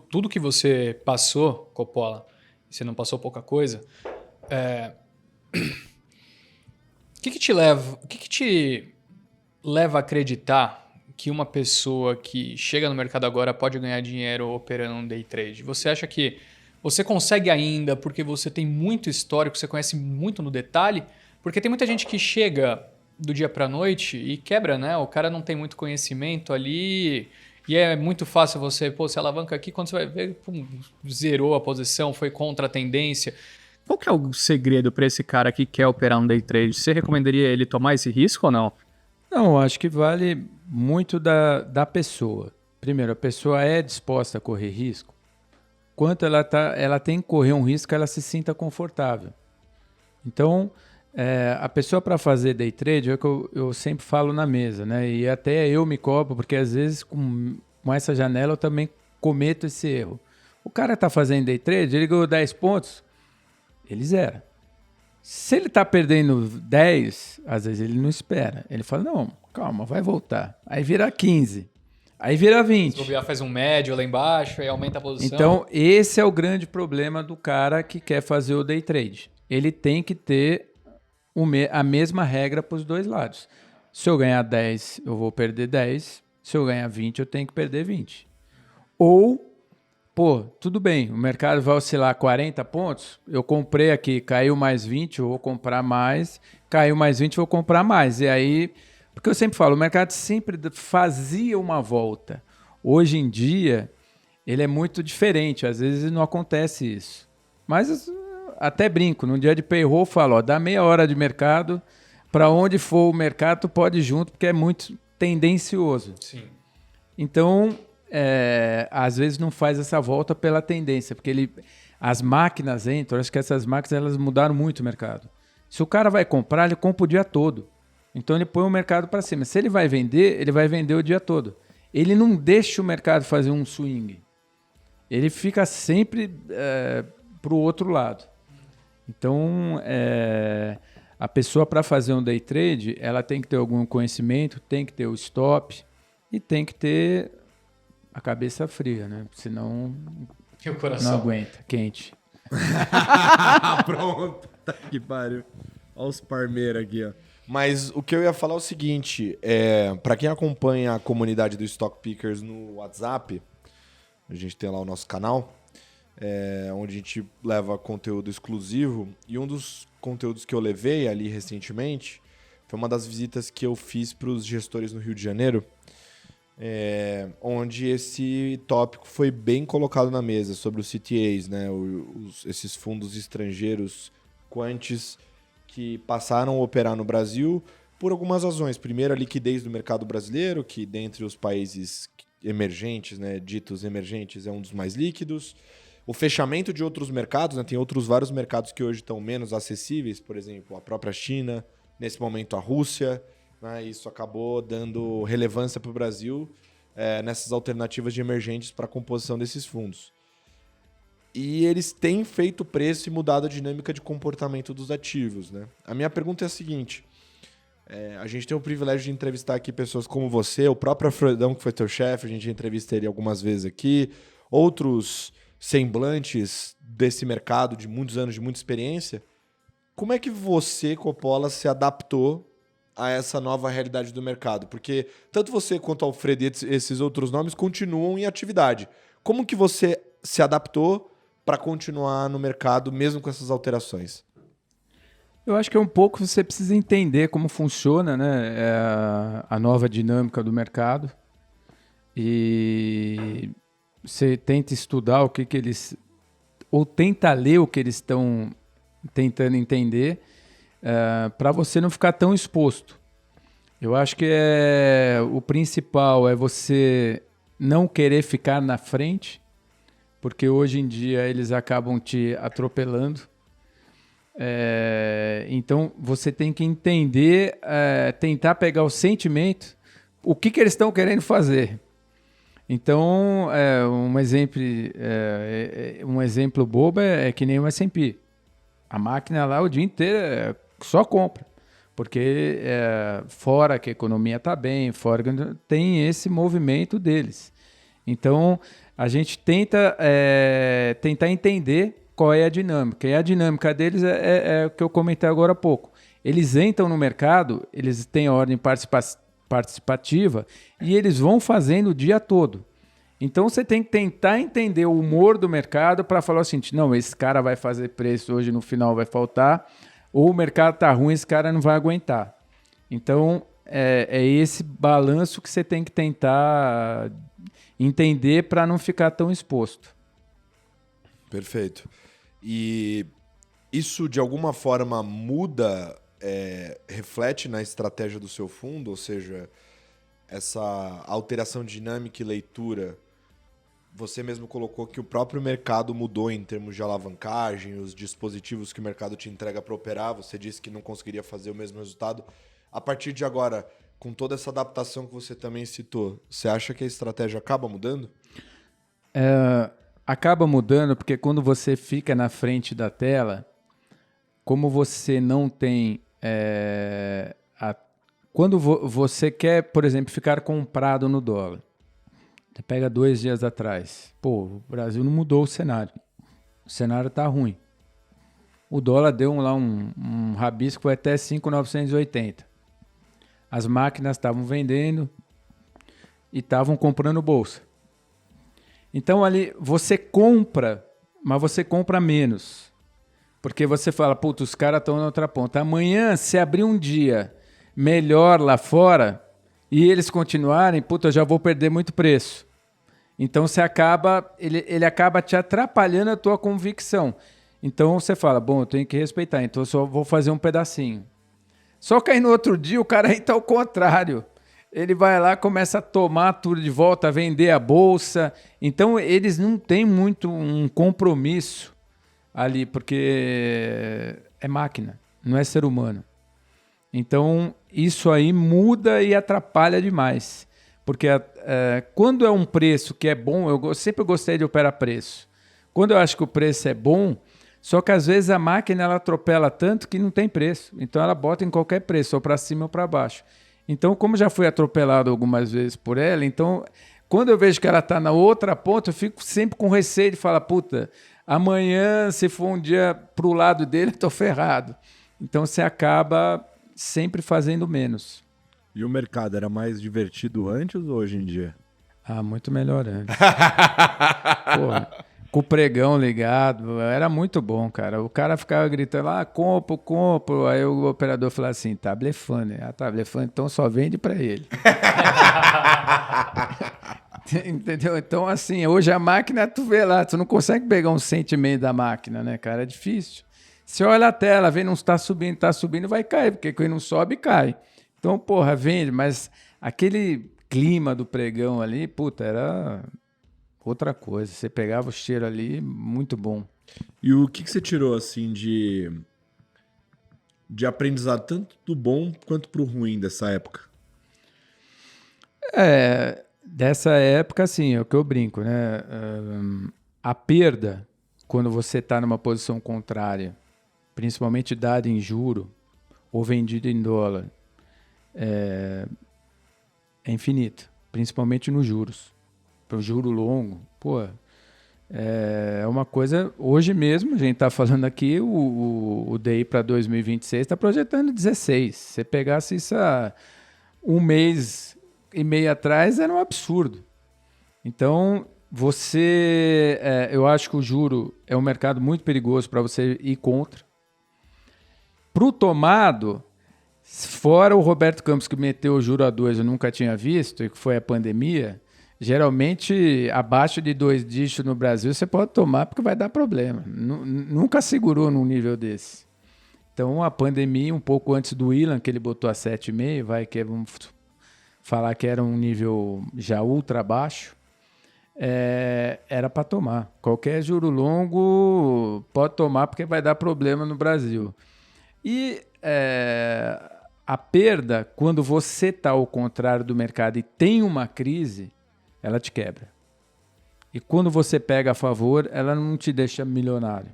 tudo que você passou, Coppola, você não passou pouca coisa, o que te leva a acreditar que uma pessoa que chega no mercado agora pode ganhar dinheiro operando um day trade? Você acha que você consegue ainda porque você tem muito histórico, você conhece muito no detalhe? Porque tem muita gente que chega do dia para a noite e quebra, né? O cara não tem muito conhecimento ali e é muito fácil você, se alavanca aqui, quando você vai ver, pum, zerou a posição, foi contra a tendência. Qual que é o segredo para esse cara que quer operar um day trade? Você recomendaria ele tomar esse risco ou não? Não, acho que vale muito da pessoa. Primeiro, a pessoa é disposta a correr risco? Quanto ela tem que correr um risco, ela se sinta confortável. Então, a pessoa para fazer day trade, é o que eu sempre falo na mesa, né? E até eu me cobro, porque às vezes com essa janela eu também cometo esse erro. O cara está fazendo day trade, ele ganhou 10 pontos, ele zera. Se ele está perdendo 10, às vezes ele não espera. Ele fala, não, calma, vai voltar. Aí vira 15. Aí vira 20. Se o bobear faz um médio lá embaixo, aí aumenta a posição. Então, esse é o grande problema do cara que quer fazer o day trade. Ele tem que ter a mesma regra para os dois lados. Se eu ganhar 10, eu vou perder 10. Se eu ganhar 20, eu tenho que perder 20. Ou, tudo bem, o mercado vai oscilar 40 pontos, eu comprei aqui, caiu mais 20, eu vou comprar mais, caiu mais 20, eu vou comprar mais. E aí... Porque eu sempre falo, o mercado sempre fazia uma volta. Hoje em dia, ele é muito diferente. Às vezes não acontece isso. Mas até brinco. No dia de payroll, falo, dá meia hora de mercado. Para onde for o mercado, tu pode ir junto, porque é muito tendencioso. Sim. Então, às vezes não faz essa volta pela tendência. Porque as máquinas entram, acho que essas máquinas elas mudaram muito o mercado. Se o cara vai comprar, ele compra o dia todo. Então ele põe o mercado para cima. Se ele vai vender o dia todo. Ele não deixa o mercado fazer um swing. Ele fica sempre para o outro lado. Então, a pessoa para fazer um day trade, ela tem que ter algum conhecimento, tem que ter o stop e tem que ter a cabeça fria, né? Senão E o coração? Não aguenta, quente. Pronto, tá que pariu. Olha os parmeiros aqui, ó. Mas o que eu ia falar é o seguinte, para quem acompanha a comunidade do Stock Pickers no WhatsApp, a gente tem lá o nosso canal, onde a gente leva conteúdo exclusivo, e um dos conteúdos que eu levei ali recentemente foi uma das visitas que eu fiz para os gestores no Rio de Janeiro, onde esse tópico foi bem colocado na mesa, sobre os CTAs, né? Esses fundos estrangeiros quantes que passaram a operar no Brasil por algumas razões. Primeiro, a liquidez do mercado brasileiro, que dentre os países emergentes, né, ditos emergentes, é um dos mais líquidos. O fechamento de outros mercados, né, tem vários mercados que hoje estão menos acessíveis, por exemplo, a própria China, nesse momento a Rússia, né, isso acabou dando relevância para o Brasil nessas alternativas de emergentes para a composição desses fundos. e eles têm feito preço e mudado a dinâmica de comportamento dos ativos, né? A minha pergunta é a seguinte: a gente tem o privilégio de entrevistar aqui pessoas como você, o próprio Alfredão, que foi teu chefe, a gente entrevista ele algumas vezes aqui, outros semblantes desse mercado de muitos anos, de muita experiência. Como é que você, Coppola, se adaptou a essa nova realidade do mercado? Porque tanto você quanto o Alfredo e esses outros nomes continuam em atividade. Como que você se adaptou para continuar no mercado, mesmo com essas alterações? Eu acho que é um pouco você precisa entender como funciona, né, a nova dinâmica do mercado. E você tenta estudar o que eles... ou tenta ler o que eles estão tentando entender, para você não ficar tão exposto. Eu acho que o principal é você não querer ficar na frente, porque hoje em dia eles acabam te atropelando. Então você tem que entender, tentar pegar o sentimento, o que eles estão querendo fazer. Então, um exemplo bobo é que nem o S&P. A máquina lá o dia inteiro só compra, porque fora que a economia está bem, fora que tem esse movimento deles. Então, a gente tentar entender qual é a dinâmica. E a dinâmica deles é o que eu comentei agora há pouco. Eles entram no mercado, eles têm a ordem participativa e eles vão fazendo o dia todo. Então você tem que tentar entender o humor do mercado para falar o seguinte: não, esse cara vai fazer preço hoje, no final vai faltar, ou o mercado está ruim, esse cara não vai aguentar. Então é esse balanço que você tem que tentar entender para não ficar tão exposto. Perfeito. E isso de alguma forma muda, reflete na estratégia do seu fundo, ou seja, essa alteração de dinâmica e leitura. Você mesmo colocou que o próprio mercado mudou em termos de alavancagem, os dispositivos que o mercado te entrega para operar. Você disse que não conseguiria fazer o mesmo resultado. A partir de agora, com toda essa adaptação que você também citou, você acha que a estratégia acaba mudando? Acaba mudando porque quando você fica na frente da tela, como você não tem... Quando você quer, por exemplo, ficar comprado no dólar, você pega 2 dias atrás. Pô, o Brasil não mudou o cenário. O cenário está ruim. O dólar deu um rabisco, foi até 5.980. As máquinas estavam vendendo e estavam comprando bolsa. Então ali você compra, mas você compra menos. Porque você fala, puta, os caras estão na outra ponta. Amanhã, se abrir um dia melhor lá fora e eles continuarem, puta, eu já vou perder muito preço. Então você acaba, ele acaba te atrapalhando a tua convicção. Então você fala, bom, eu tenho que respeitar, então eu só vou fazer um pedacinho. Só que aí no outro dia o cara aí tá ao contrário. Ele vai lá, começa a tomar tudo de volta, a vender a bolsa. Então eles não têm muito um compromisso ali, porque é máquina, não é ser humano. Então isso aí muda e atrapalha demais. Porque quando é um preço que é bom, eu sempre gostei de operar preço. Quando eu acho que o preço é bom, só que às vezes a máquina ela atropela tanto que não tem preço. Então ela bota em qualquer preço, ou para cima ou para baixo. Então, como já fui atropelado algumas vezes por ela, então quando eu vejo que ela está na outra ponta, eu fico sempre com receio de falar, puta, amanhã, se for um dia para o lado dele, eu estou ferrado. Então você acaba sempre fazendo menos. E o mercado era mais divertido antes ou hoje em dia? Ah, muito melhor antes. Porra, com o pregão ligado, era muito bom, cara. O cara ficava gritando, compro. Aí o operador falava assim, tá blefando. Tá blefando, então só vende pra ele. Entendeu? Então, assim, hoje a máquina, tu vê lá, tu não consegue pegar um sentimento da máquina, né, cara? É difícil. Você olha a tela, vê, não está subindo, vai cair, porque quem não sobe, cai. Então, porra, vende, mas aquele clima do pregão ali, puta, era outra coisa. Você pegava o cheiro ali, muito bom. E o que você tirou, assim, de aprendizado, tanto do bom quanto pro ruim dessa época? Dessa época, assim, é o que eu brinco, né? A perda quando você está numa posição contrária, principalmente dado em juro ou vendido em dólar, é infinito, principalmente nos juros. Para o juro longo, é uma coisa... Hoje mesmo, a gente está falando aqui, o DI para 2026 está projetando 16. Se você pegasse isso há um mês e meio atrás, era um absurdo. Então, eu acho que o juro é um mercado muito perigoso para você ir contra. Para o tomado, fora o Roberto Campos, que meteu o juro a 2, eu nunca tinha visto, e que foi a pandemia, geralmente, abaixo de 2 dígitos no Brasil, você pode tomar porque vai dar problema. Nunca segurou num nível desse. Então, a pandemia, um pouco antes do Ilan, que ele botou a 7,5, vamos falar que era um nível já ultra baixo, era para tomar. Qualquer juro longo pode tomar porque vai dar problema no Brasil. E a perda, quando você está ao contrário do mercado e tem uma crise, ela te quebra. E quando você pega a favor, ela não te deixa milionário.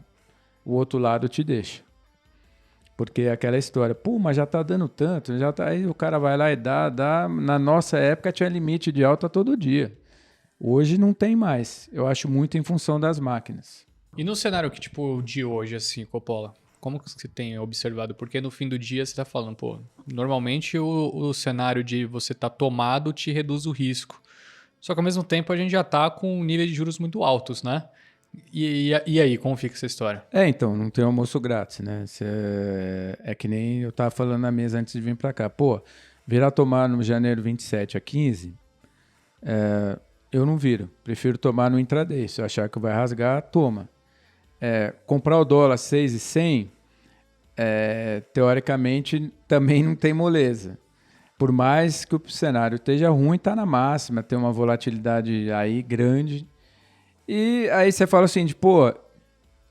O outro lado te deixa. Porque é aquela história, mas já está dando tanto, já tá... aí o cara vai lá e dá. Na nossa época tinha limite de alta todo dia. Hoje não tem mais. Eu acho muito em função das máquinas. E no cenário de hoje, assim, Coppola, como que você tem observado? Porque no fim do dia você está falando, normalmente o cenário de você estar tomado te reduz o risco. Só que ao mesmo tempo a gente já está com um nível de juros muito altos, né? E aí, como fica essa história? Então, não tem almoço grátis, né? É que nem eu estava falando na mesa antes de vir para cá. Virar tomar no janeiro 27 a 15, eu não viro. Prefiro tomar no intraday. Se eu achar que vai rasgar, toma. Comprar o dólar 6,100, teoricamente, também não tem moleza. Por mais que o cenário esteja ruim, está na máxima, tem uma volatilidade aí grande. E aí você fala assim,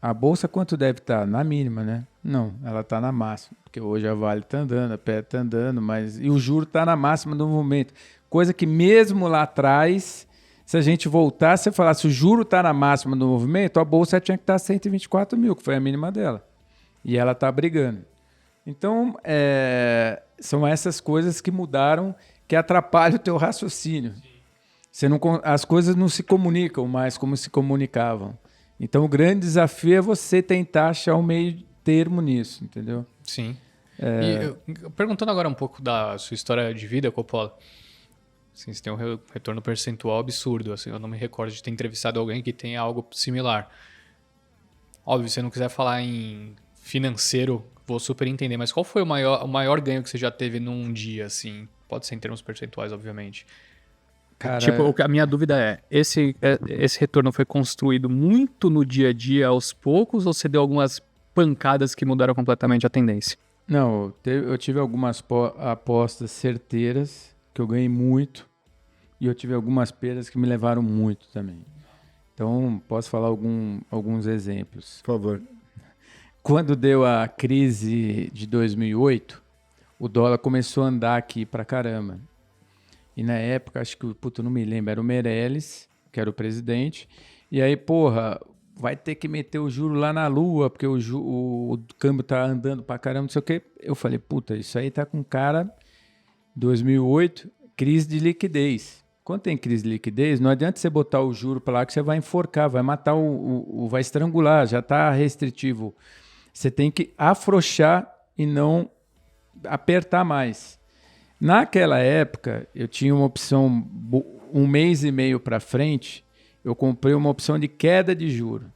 a bolsa quanto deve estar? Na mínima, né? Não, ela está na máxima, porque hoje a Vale está andando, a Pet está andando, e o juro está na máxima do momento. Coisa que mesmo lá atrás, se a gente voltasse a falar, se o juro está na máxima do movimento, a bolsa tinha que estar 124 mil, que foi a mínima dela. E ela está brigando. Então, são essas coisas que mudaram, que atrapalham o teu raciocínio. As coisas não se comunicam mais como se comunicavam. Então, o grande desafio é você tentar achar um meio termo nisso, entendeu? Sim. E perguntando agora um pouco da sua história de vida, Coppola, assim, você tem um retorno percentual absurdo. Assim, eu não me recordo de ter entrevistado alguém que tenha algo similar. Óbvio, se você não quiser falar em financeiro, vou super entender, mas qual foi o maior ganho que você já teve num dia, assim? Pode ser em termos percentuais, obviamente. Cara, a minha dúvida é, esse retorno foi construído muito no dia a dia, aos poucos, ou você deu algumas pancadas que mudaram completamente a tendência? Não, eu tive algumas apostas certeiras, que eu ganhei muito, e eu tive algumas perdas que me levaram muito também. Então, posso falar alguns exemplos. Por favor. Quando deu a crise de 2008, o dólar começou a andar aqui pra caramba. E na época, acho que, não me lembro, era o Meirelles, que era o presidente. E aí, vai ter que meter o juro lá na lua, porque o câmbio tá andando pra caramba, não sei o quê. Eu falei, isso aí tá com cara, 2008, crise de liquidez. Quando tem crise de liquidez, não adianta você botar o juro para lá que você vai enforcar, vai matar vai estrangular, já tá restritivo. Você tem que afrouxar e não apertar mais. Naquela época, eu tinha uma opção, um mês e meio para frente, eu comprei uma opção de queda de juro,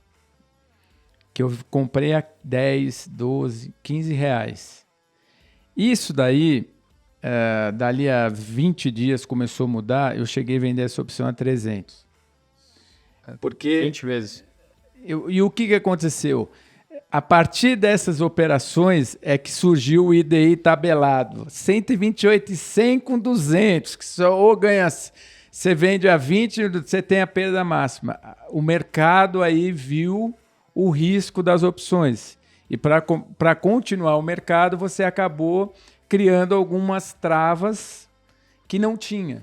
que eu comprei a 10, 12, 15 reais. Isso daí, dali a 20 dias começou a mudar, eu cheguei a vender essa opção a 300. Porque 20 vezes. E o que aconteceu? A partir dessas operações é que surgiu o IDI tabelado. 128 e 100 com 200, que só ou ganha... Você vende a 20, você tem a perda máxima. O mercado aí viu o risco das opções. E para continuar o mercado, você acabou criando algumas travas que não tinha.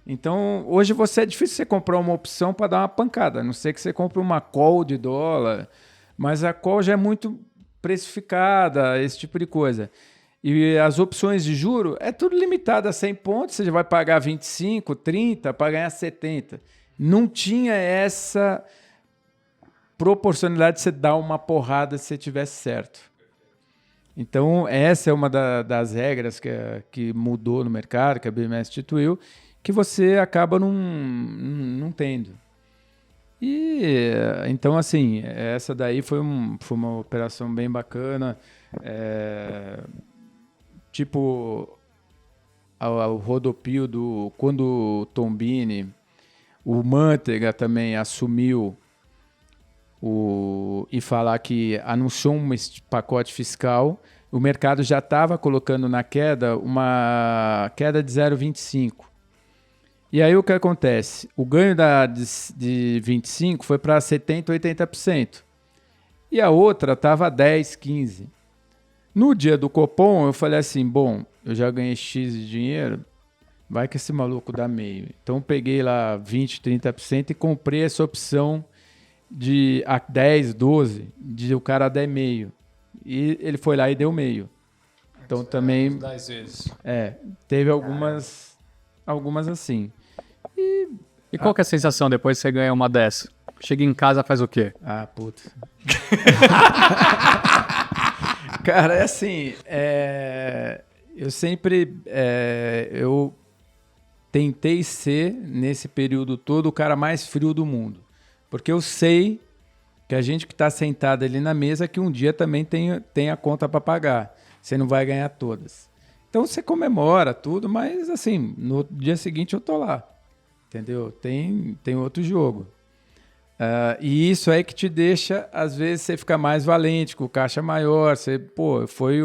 Então, hoje é difícil você comprar uma opção para dar uma pancada, a não ser que você compre uma call de dólar, mas a call já é muito precificada, esse tipo de coisa. E as opções de juro é tudo limitado a 100 pontos, você já vai pagar 25, 30 para ganhar 70. Não tinha essa proporcionalidade de você dar uma porrada se você tivesse certo. Então, essa é uma das regras que mudou no mercado, que a BMS instituiu, que você acaba não tendo. E então, assim, essa daí foi uma operação bem bacana. Tipo, o rodopio quando o Tombini, o Manteiga também assumiu e falar que anunciou um pacote fiscal, o mercado já estava colocando na queda uma queda de 0,25. E aí o que acontece? O ganho de 25 foi para 70%, 80%. E a outra estava 10%, 15%. No dia do Copom, eu falei assim, bom, eu já ganhei X de dinheiro, vai que esse maluco dá meio. Então eu peguei lá 20%, 30% e comprei essa opção de 10, 12, de o cara dar meio. E ele foi lá e deu meio. Então também... 10 vezes. Teve algumas assim. E qual que é a sensação depois que você ganha uma dessa? Chega em casa, faz o quê? Ah, puta. Cara, é assim, eu sempre, eu tentei ser, nesse período todo, o cara mais frio do mundo. Porque eu sei que a gente que está sentado ali na mesa, que um dia também tem a conta para pagar. Você não vai ganhar todas. Então você comemora tudo, mas assim, no dia seguinte eu tô lá. Entendeu? Tem outro jogo. E isso aí que te deixa, às vezes, você ficar mais valente, com o caixa maior. Foi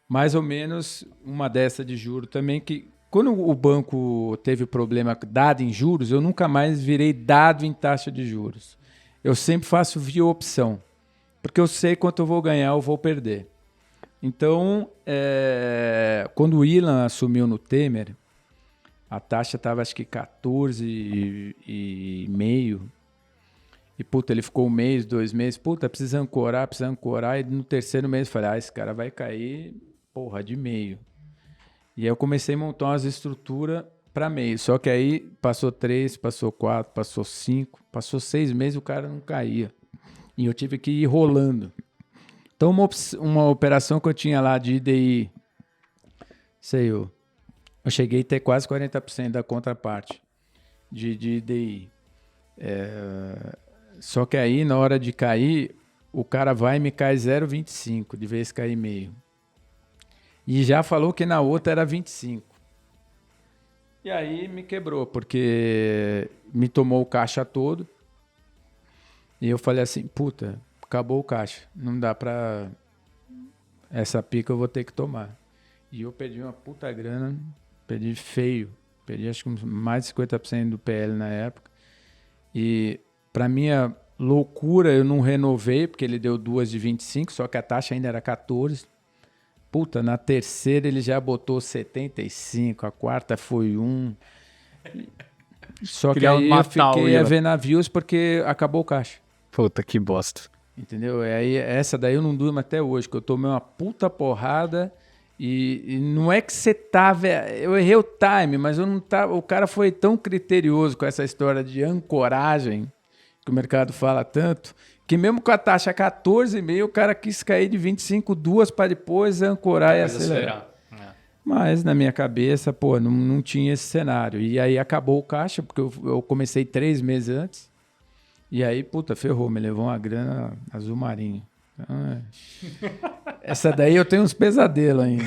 mais ou menos uma dessa de juro também, que quando o banco teve problema dado em juros, eu nunca mais virei dado em taxa de juros. Eu sempre faço via opção, porque eu sei quanto eu vou ganhar ou vou perder. Então, quando o Ilan assumiu no Temer, a taxa estava acho que 14,5%. E, puta, ele ficou 1 mês, 2 meses. Puta, precisa ancorar. E no terceiro mês eu falei, esse cara vai cair, porra, de meio. E aí eu comecei a montar umas estruturas para meio. Só que aí passou 3, passou 4, passou 5, passou 6 meses e o cara não caía. E eu tive que ir rolando. Então, uma operação que eu tinha lá de IDI, eu cheguei a ter quase 40% da contraparte de IDI. Só que aí, na hora de cair, o cara vai e me cai 0,25, de vez cair meio. E já falou que na outra era 25. E aí me quebrou, porque me tomou o caixa todo. E eu falei assim, puta, acabou o caixa. Não dá pra... Essa pica eu vou ter que tomar. E eu perdi uma puta grana, perdi feio. Perdi acho que mais de 50% do PL na época. E... Para minha loucura, eu não renovei, porque ele deu 2 de 25, só que a taxa ainda era 14. Puta, na terceira ele já botou 75, a quarta foi 1. Só que aí eu fiquei a ver navios porque acabou o caixa. Puta, que bosta. Entendeu? E aí, essa daí eu não durmo até hoje, que eu tomei uma puta porrada e não é que você tava... Eu errei o time, mas eu não tava... O cara foi tão criterioso com essa história de ancoragem, que o mercado fala tanto, que mesmo com a taxa 14,5, o cara quis cair de 25, 2 para depois ancorar e acelerar. Mas na minha cabeça, não tinha esse cenário. E aí acabou o caixa, porque eu comecei 3 meses antes. E aí, puta, ferrou, me levou uma grana azul marinho. Então, essa daí eu tenho uns pesadelos ainda.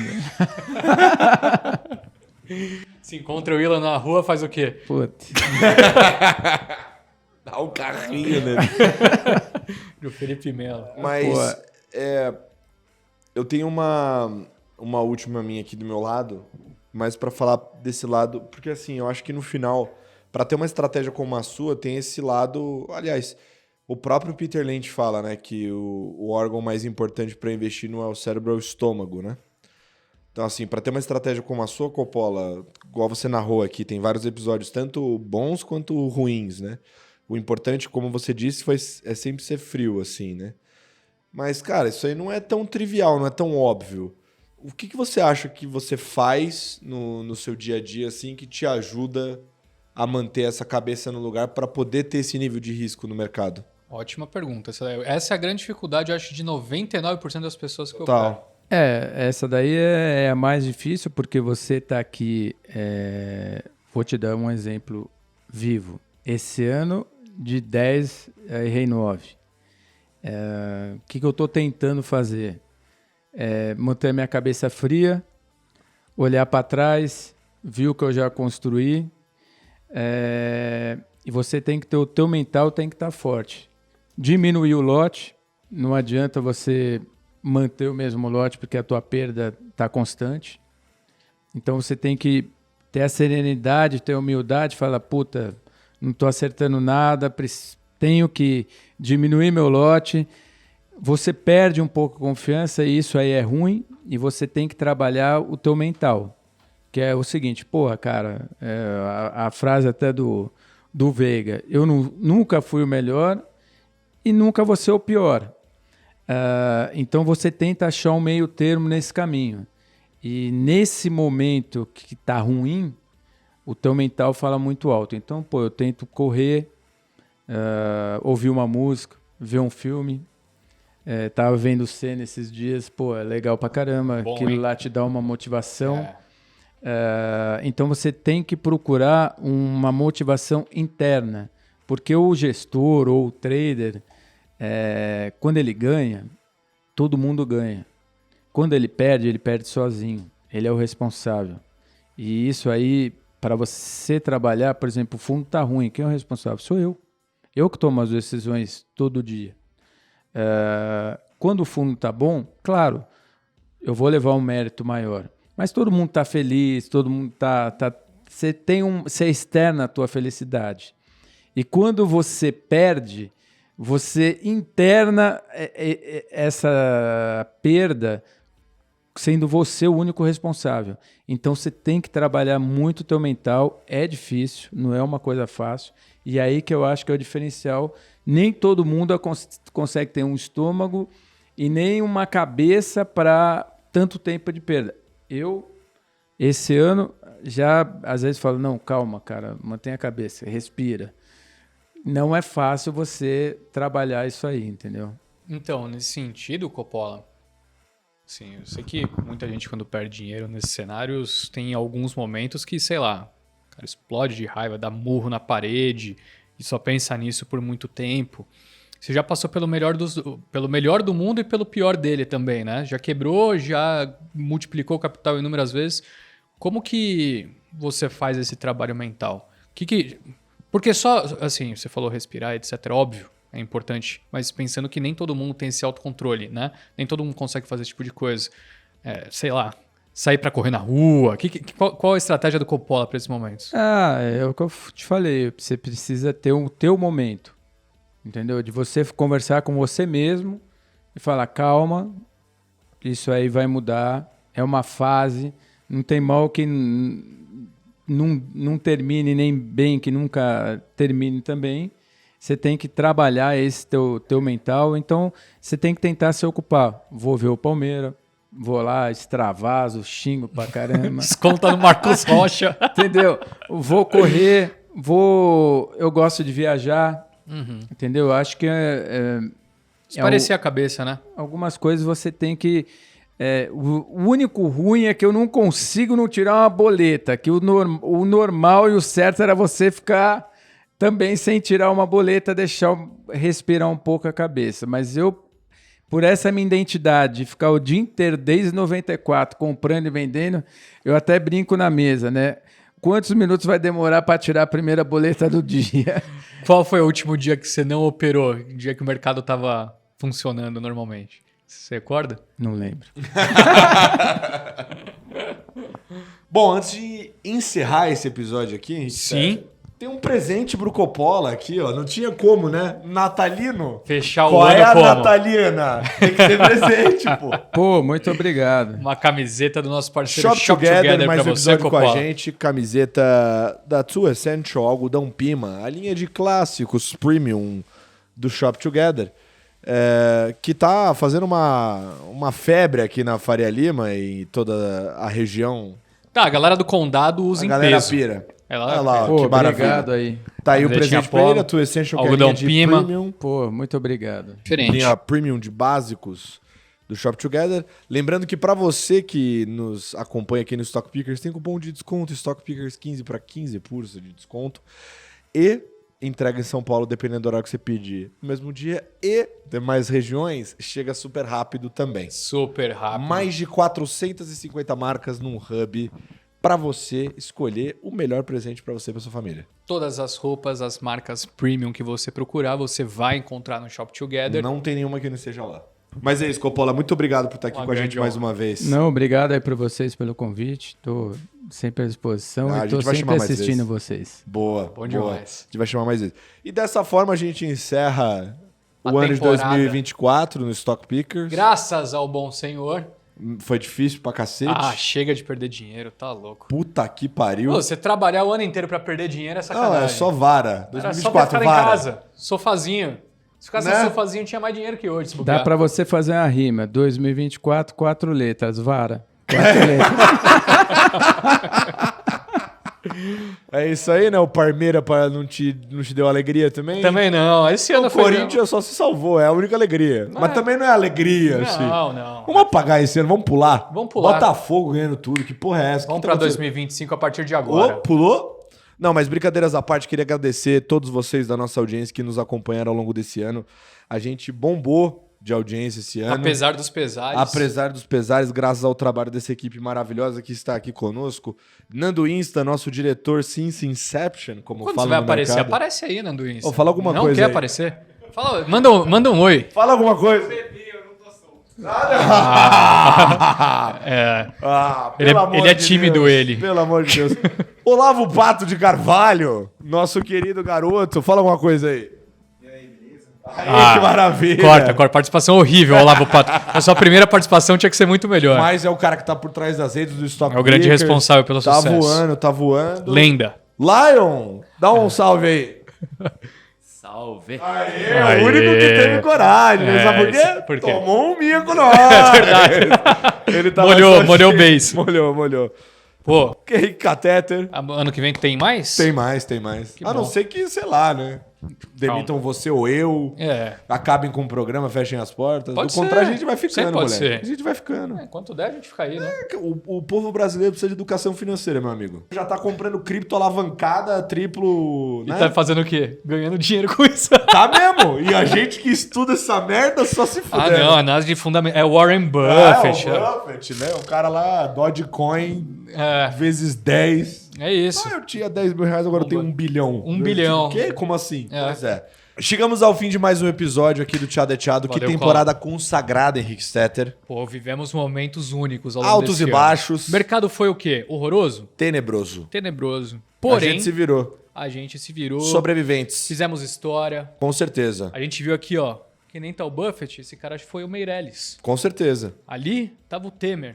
Se encontra o Ilan na rua, faz o quê? Puta. Dá um carrinho, né? Do Felipe Melo. Mas eu tenho uma última minha aqui do meu lado, mas para falar desse lado, porque assim, eu acho que no final, para ter uma estratégia como a sua, tem esse lado, aliás, o próprio Peter Lynch fala, né, que o órgão mais importante para investir não é o cérebro, é o estômago, né? Então, assim, para ter uma estratégia como a sua, Coppola, igual você narrou aqui, tem vários episódios, tanto bons quanto ruins, né? O importante, como você disse, é sempre ser frio, assim, né? Mas, cara, isso aí não é tão trivial, não é tão óbvio. O que você acha que você faz no seu dia a dia, assim, que te ajuda a manter essa cabeça no lugar para poder ter esse nível de risco no mercado? Ótima pergunta. Essa é a grande dificuldade, eu acho, de 99% das pessoas que eu Total. pego. Essa daí é a mais difícil porque você está aqui. Vou te dar um exemplo vivo. Esse ano, de 10, errei 9. O que eu estou tentando fazer? Manter minha cabeça fria, olhar para trás, ver o que eu já construí. E você tem que ter o teu mental tem que estar forte. Diminuir o lote, não adianta você manter o mesmo lote porque a tua perda está constante. Então você tem que ter a serenidade, ter a humildade, falar, puta, não estou acertando nada, tenho que diminuir meu lote. Você perde um pouco a confiança e isso aí é ruim e você tem que trabalhar o teu mental. Que é o seguinte, porra, cara, a frase até do Veiga, eu nunca fui o melhor e nunca vou ser o pior. Então você tenta achar um meio termo nesse caminho. E nesse momento que tá ruim, o teu mental fala muito alto. Então, eu tento correr, ouvir uma música, ver um filme. Tava vendo cena esses dias, é legal pra caramba. Bom, aquilo hein? lá te dá uma motivação. Então você tem que procurar uma motivação interna. Porque o gestor ou o trader, quando ele ganha, todo mundo ganha. Quando ele perde sozinho. Ele é o responsável. E isso aí, para você trabalhar, por exemplo, o fundo está ruim. Quem é o responsável? Sou eu. Eu que tomo as decisões todo dia. Quando o fundo está bom, claro, eu vou levar um mérito maior. Mas todo mundo está feliz, todo mundo está... Você externa a tua felicidade. E quando você perde, você interna essa perda sendo você o único responsável. Então você tem que trabalhar muito o teu mental, é difícil, não é uma coisa fácil, e aí que eu acho que é o diferencial. Nem todo mundo consegue ter um estômago e nem uma cabeça para tanto tempo de perda. Eu, esse ano, já às vezes falo, não, calma, cara, mantenha a cabeça, respira. Não é fácil você trabalhar isso aí, entendeu? Então, nesse sentido, Coppola, sim, eu sei que muita gente quando perde dinheiro nesses cenários tem alguns momentos que, sei lá, o cara explode de raiva, dá murro na parede e só pensa nisso por muito tempo. Você já passou pelo melhor do mundo e pelo pior dele também, né? Já quebrou, já multiplicou o capital inúmeras vezes. Como que você faz esse trabalho mental? Porque só, assim, você falou respirar, etc, óbvio. É importante, mas pensando que nem todo mundo tem esse autocontrole, né? Nem todo mundo consegue fazer esse tipo de coisa. Sei lá, sair pra correr na rua. Qual a estratégia do Coppola para esses momentos? É o que eu te falei. Você precisa ter o teu momento, entendeu? De você conversar com você mesmo e falar, calma, isso aí vai mudar, é uma fase, não tem mal que não termine, nem bem que nunca termine também. Você tem que trabalhar esse teu mental, então você tem que tentar se ocupar. Vou ver o Palmeiras, vou lá, extravaso, xingo pra caramba. Desconta no Marcos Rocha. Entendeu? Vou correr, eu gosto de viajar, entendeu? Eu acho que Esparecer a cabeça, né? algumas coisas você tem que... o único ruim é que eu não consigo não tirar uma boleta, que o normal e o certo era você ficar... Também sem tirar uma boleta, respirar um pouco a cabeça. Mas por essa minha identidade, de ficar o dia inteiro, desde 94, comprando e vendendo, eu até brinco na mesa, né? Quantos minutos vai demorar para tirar a primeira boleta do dia? Qual foi o último dia que você não operou? Dia que o mercado estava funcionando normalmente? Você recorda? Não lembro. Bom, antes de encerrar esse episódio aqui, a gente Sim. Tem um presente pro Coppola aqui, ó. Não tinha como, né? Natalino. Fechar o Qual ano é a como? Natalina? Tem que ter presente, pô. Pô, muito obrigado. Uma camiseta do nosso parceiro Shop Together, mais pra um você, episódio com a Coppola. gente. Camiseta da True Essential, algodão Pima. A linha de clássicos premium do Shop Together. Que tá fazendo uma febre aqui na Faria Lima e toda a região. Tá, a galera do condado usa A em galera peso. pira. Ela Olha lá, ó, Pô, que maravilha. obrigado aí. Tá aí o Camisetinha presente pra polo, ele, a True Essential, que é a algodão linha de Pima. premium. Pô, muito obrigado. Diferente. Linha premium de básicos do Shop Together. Lembrando que para você que nos acompanha aqui no Stock Pickers, tem cupom de desconto Stock Pickers 15 para 15% de desconto. E entrega em São Paulo, dependendo do horário que você pedir, no mesmo dia. E demais regiões, chega super rápido também. Super rápido. Mais de 450 marcas num hub para você escolher o melhor presente para você e para sua família. Todas as roupas, as marcas premium que você procurar, você vai encontrar no Shop Together. Não tem nenhuma que não esteja lá. Mas é isso, Coppola. Muito obrigado por estar aqui Uma com a gente grande mais honra. uma vez. Não, obrigado aí por vocês pelo convite. Tô sempre à disposição Ah, a e tô gente vai sempre chamar mais assistindo vezes. vocês. Boa. Bom boa. demais. A gente vai chamar mais vezes. E dessa forma a gente encerra A o ano de temporada. 2024 no Stock Pickers. Graças ao bom senhor. Foi difícil pra cacete. Ah, chega de perder dinheiro, tá louco. Puta que pariu. Pô, você trabalhar o ano inteiro pra perder dinheiro é sacanagem. Não, é só vara. Era só pra 2024, ficar vara. em casa. Sofazinho. Se ficasse Né? no sofazinho, tinha mais dinheiro que hoje. Se Dá bobear. pra você fazer uma rima. 2024, 4 letras. Vara. 4 letras. É isso aí, né? O Parmeira não te deu alegria também? Também não. Esse ano O foi... Corinthians só se salvou, é a única alegria. Mas também não é alegria, assim. Não. Vamos apagar esse ano, vamos pular? Vamos pular. Botafogo ganhando tudo, que porra é essa? Vamos Que pra tá acontecendo? 2025 a partir de Ô, agora. pulou? Não, mas brincadeiras à parte, queria agradecer todos vocês da nossa audiência que nos acompanharam ao longo desse ano. A gente bombou de audiência esse ano. Apesar dos pesares. Apesar dos pesares, graças ao trabalho dessa equipe maravilhosa que está aqui conosco. Nando Insta, nosso diretor Since Inception, como Quando fala você vai no aparecer? mercado. Aparece aí, Nando Insta. Ô, fala alguma não coisa quer aí. aparecer? Fala, manda um oi. Fala alguma coisa. É, Pelo amor ele é de tímido, Deus, ele. Pelo amor de Deus. Olavo Pato de Carvalho, nosso querido garoto. Fala alguma coisa aí. Aí, que maravilha. Corta. Participação horrível, Olavo Pato. A sua primeira participação tinha que ser muito melhor. Mas é o cara que tá por trás das redes do Stock É o grande Pickers. responsável pelo Tá sucesso. Tá voando. Lenda. Lion, dá um salve aí. Salve! É o único que teve coragem, né? Sabe por quê? por quê? Tomou um mico nós. É verdade. Ele tava Molhou só o cheio. base. Molhou. Pô, Que catéter. ano que vem tem mais? Tem mais. A não bom. ser que, sei lá, né? Demitam você ou eu. É. Acabem com o programa, fechem as portas. Pode Do contrário, ser. a gente vai ficando, Sempre pode moleque. ser. A gente vai ficando. Enquanto der, a gente fica aí, né? O povo brasileiro precisa de educação financeira, meu amigo. Já tá comprando cripto alavancada, triplo, E né? tá fazendo o quê? Ganhando dinheiro com isso. Tá mesmo. E a gente que estuda essa merda só se Ah, fuder. não, análise de fundamento. É Warren O Buffett. Buffett, né? O cara lá, Dogecoin É, vezes 10. é isso. Ah, eu tinha 10 mil reais, agora eu tenho 1 bilhão. 1 bilhão. O quê? Como assim? É. Pois é. Chegamos ao fim de mais um episódio aqui do Teado é Teado. Que Valeu, temporada consagrada, Henrique Stetter. Pô, vivemos momentos únicos ao longo Altos desse e ano. baixos. O mercado foi o quê? Horroroso? Tenebroso. Tenebroso. A Porém, gente se virou. virou. Sobreviventes. Fizemos história. Com certeza. A gente viu aqui, ó. Que nem tá o Buffett, esse cara foi o Meirelles. Com certeza. Ali tava o Temer.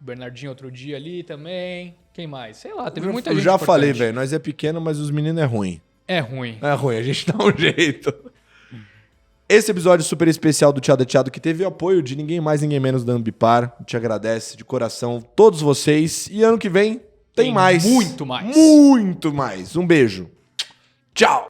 O Bernardinho outro dia ali também. Quem mais? Sei lá, teve muita Eu gente já importante. falei, velho. Nós é pequeno, mas os meninos é ruim. É ruim. É ruim, a gente dá um jeito. Esse episódio super especial do Teado é Teado, que teve o apoio de ninguém mais, ninguém menos da Ambipar. Te agradece de coração todos vocês. E ano que vem tem mais. Muito mais. Muito mais. Um beijo. Tchau.